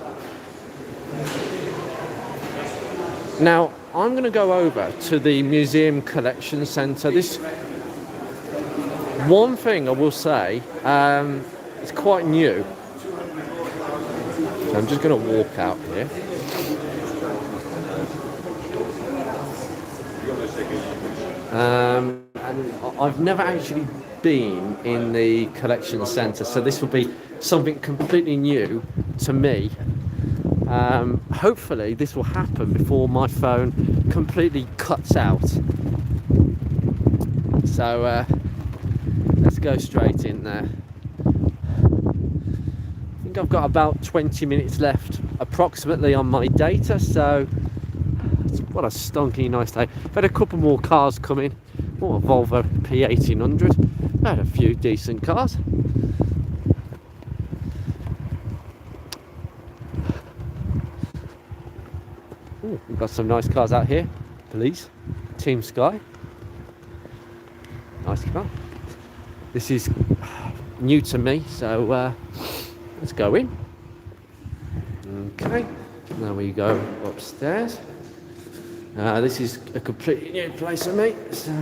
Now, I'm going to go over to the Museum Collection Centre. This one thing I will say, it's quite new. So I'm just going to walk out here. And I've never actually been in the collection centre, so this will be something completely new to me. Hopefully this will happen before my phone completely cuts out. So let's go straight in there. I think I've got about 20 minutes left approximately on my data, so what a stonky nice day. I've had a couple more cars come in. Oh, a Volvo P1800. Had a few decent cars. Ooh, we've got some nice cars out here. Police, Team Sky. Nice car. This is new to me, so let's go in. Okay, now we go upstairs. This is a completely new place for me. So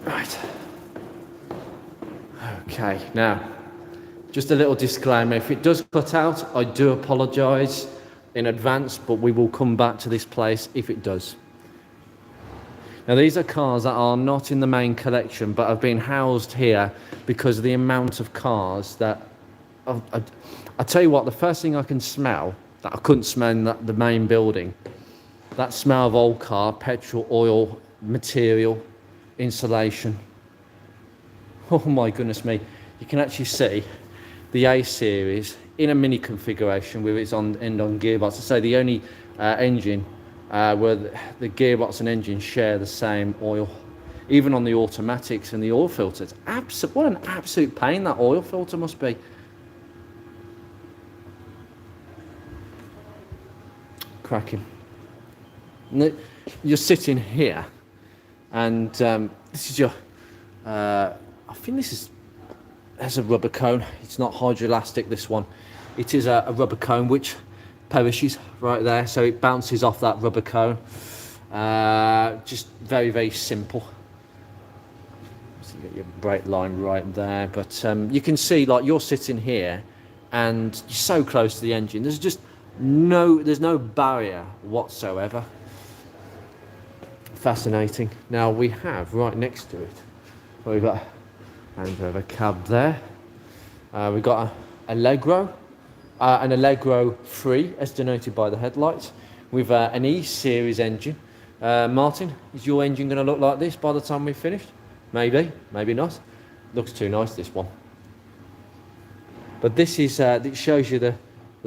right. Okay, now just a little disclaimer. If it does cut out, I do apologise in advance, but we will come back to this place if it does. Now, these are cars that are not in the main collection, but have been housed here because of the amount of cars that... I tell you what, the first thing I can smell, that I couldn't smell in the main building, that smell of old car, petrol, oil, material, insulation. Oh my goodness me. You can actually see the A-Series in a mini configuration with its end-on gearbox. I say the only engine where the gearbox and engine share the same oil, even on the automatics and the oil filters. What an absolute pain that oil filter must be. Cracking. You're sitting here, and this is your. I think there's a rubber cone. It's not hydroelastic. This one, it is a rubber cone which perishes right there, so it bounces off that rubber cone. Just very, very simple. So you get your brake line right there, but you can see, like, you're sitting here and you're so close to the engine. There's no barrier whatsoever. Fascinating. Now we have right next to it, we've got a Land Rover cab there. We've got a Allegro. An Allegro 3, as denoted by the headlights, with an E-Series engine. Martin, is your engine going to look like this by the time we've finished? Maybe, maybe not. Looks too nice, this one. But this is, it shows you the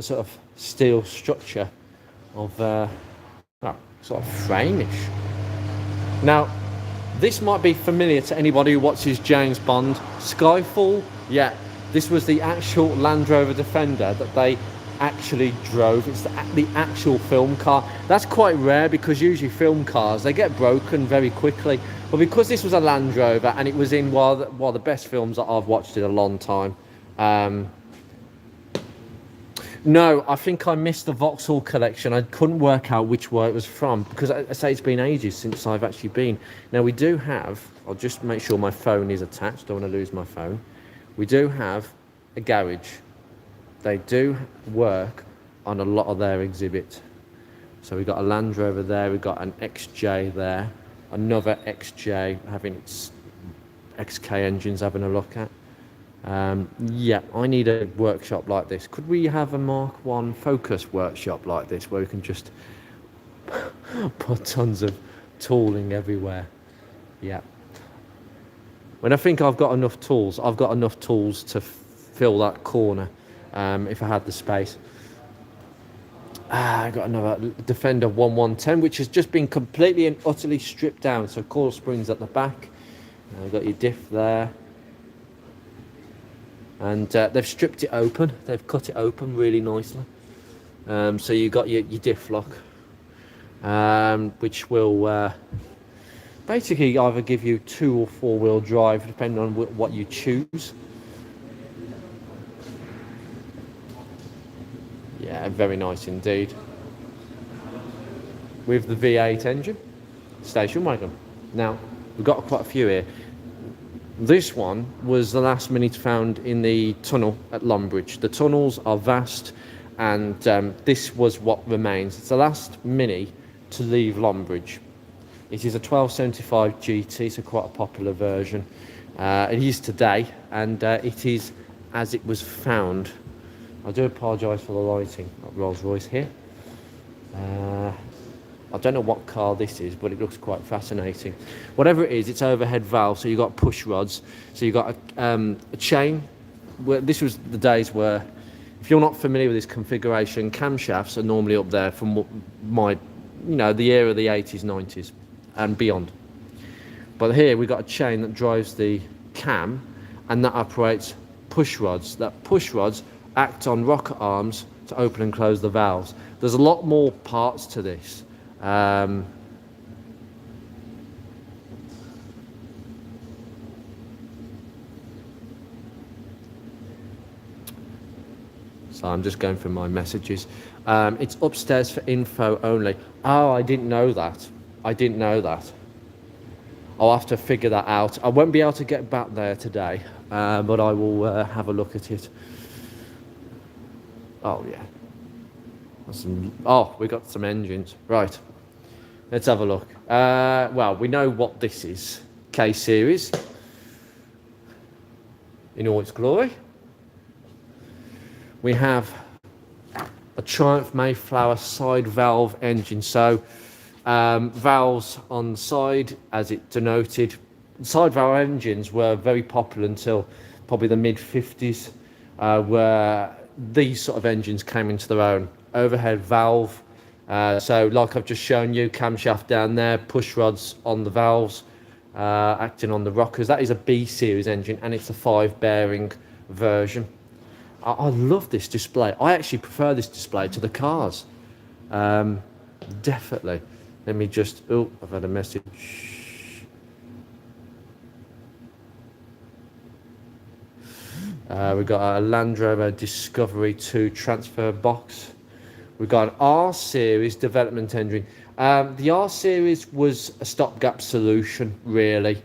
sort of steel structure of, sort of frame-ish. Now, this might be familiar to anybody who watches James Bond. Skyfall, yeah. This was the actual Land Rover Defender that they actually drove. It's the actual film car. That's quite rare because usually film cars, they get broken very quickly. But because this was a Land Rover and it was in one of the best films that I've watched in a long time. No, I think I missed the Vauxhall collection. I couldn't work out which one it was from because I say it's been ages since I've actually been. Now we do have, I'll just make sure my phone is attached. Don't want to lose my phone. We do have a garage. They do work on a lot of their exhibits. So we've got a Land Rover there, we've got an XJ there, another XJ having its XK engines having a look at. Yeah, I need a workshop like this. Could we have a Mark 1 Focus workshop like this where we can just put tons of tooling everywhere? Yeah. When I think I've got enough tools, I've got enough tools to fill that corner if I had the space. I got another Defender 1110 which has just been completely and utterly stripped down. So coil springs at the back. I've got your diff there. And they've stripped it open. They've cut it open really nicely. So you got your diff lock, which will basically either give you 2 or 4 wheel drive depending on what you choose. Yeah, very nice indeed. With the V8 engine, station wagon. Now we've got quite a few here. This one was the last Mini found in the tunnel at Longbridge. The tunnels are vast, and this was what remains. It's the last Mini to leave Longbridge. It is a 1275 GT, so quite a popular version. It is today, and it is as it was found. I do apologise for the lighting at Rolls Royce here. I don't know what car this is, but it looks quite fascinating. Whatever it is, it's overhead valve, so you've got push rods. So you've got a chain. This was the days where, if you're not familiar with this configuration, camshafts are normally up there from the era of the 80s, 90s and beyond. But here we've got a chain that drives the cam, and that operates push rods. That push rods act on rocker arms to open and close the valves. There's a lot more parts to this. So I'm just going through my messages. It's upstairs for info only. Oh, I didn't know that. I didn't know that. I'll have to figure that out. I won't be able to get back there today, but I will have a look at it. Oh yeah. We got some engines. Right. Let's have a look. Well, we know what this is. K-Series. In all its glory. We have a Triumph Mayflower side valve engine. So, valves on the side, as it denoted. Side valve engines were very popular until probably the mid-50s, where these sort of engines came into their own. Overhead valve, so like I've just shown you, camshaft down there, push rods on the valves, acting on the rockers. That is a B series engine, and it's a 5-bearing version. I love this display. I actually prefer this display to the cars. Definitely. Let me just, I've had a message. We've got a Land Rover Discovery 2 transfer box. We've got an R series development engine. The R series was a stopgap solution, really.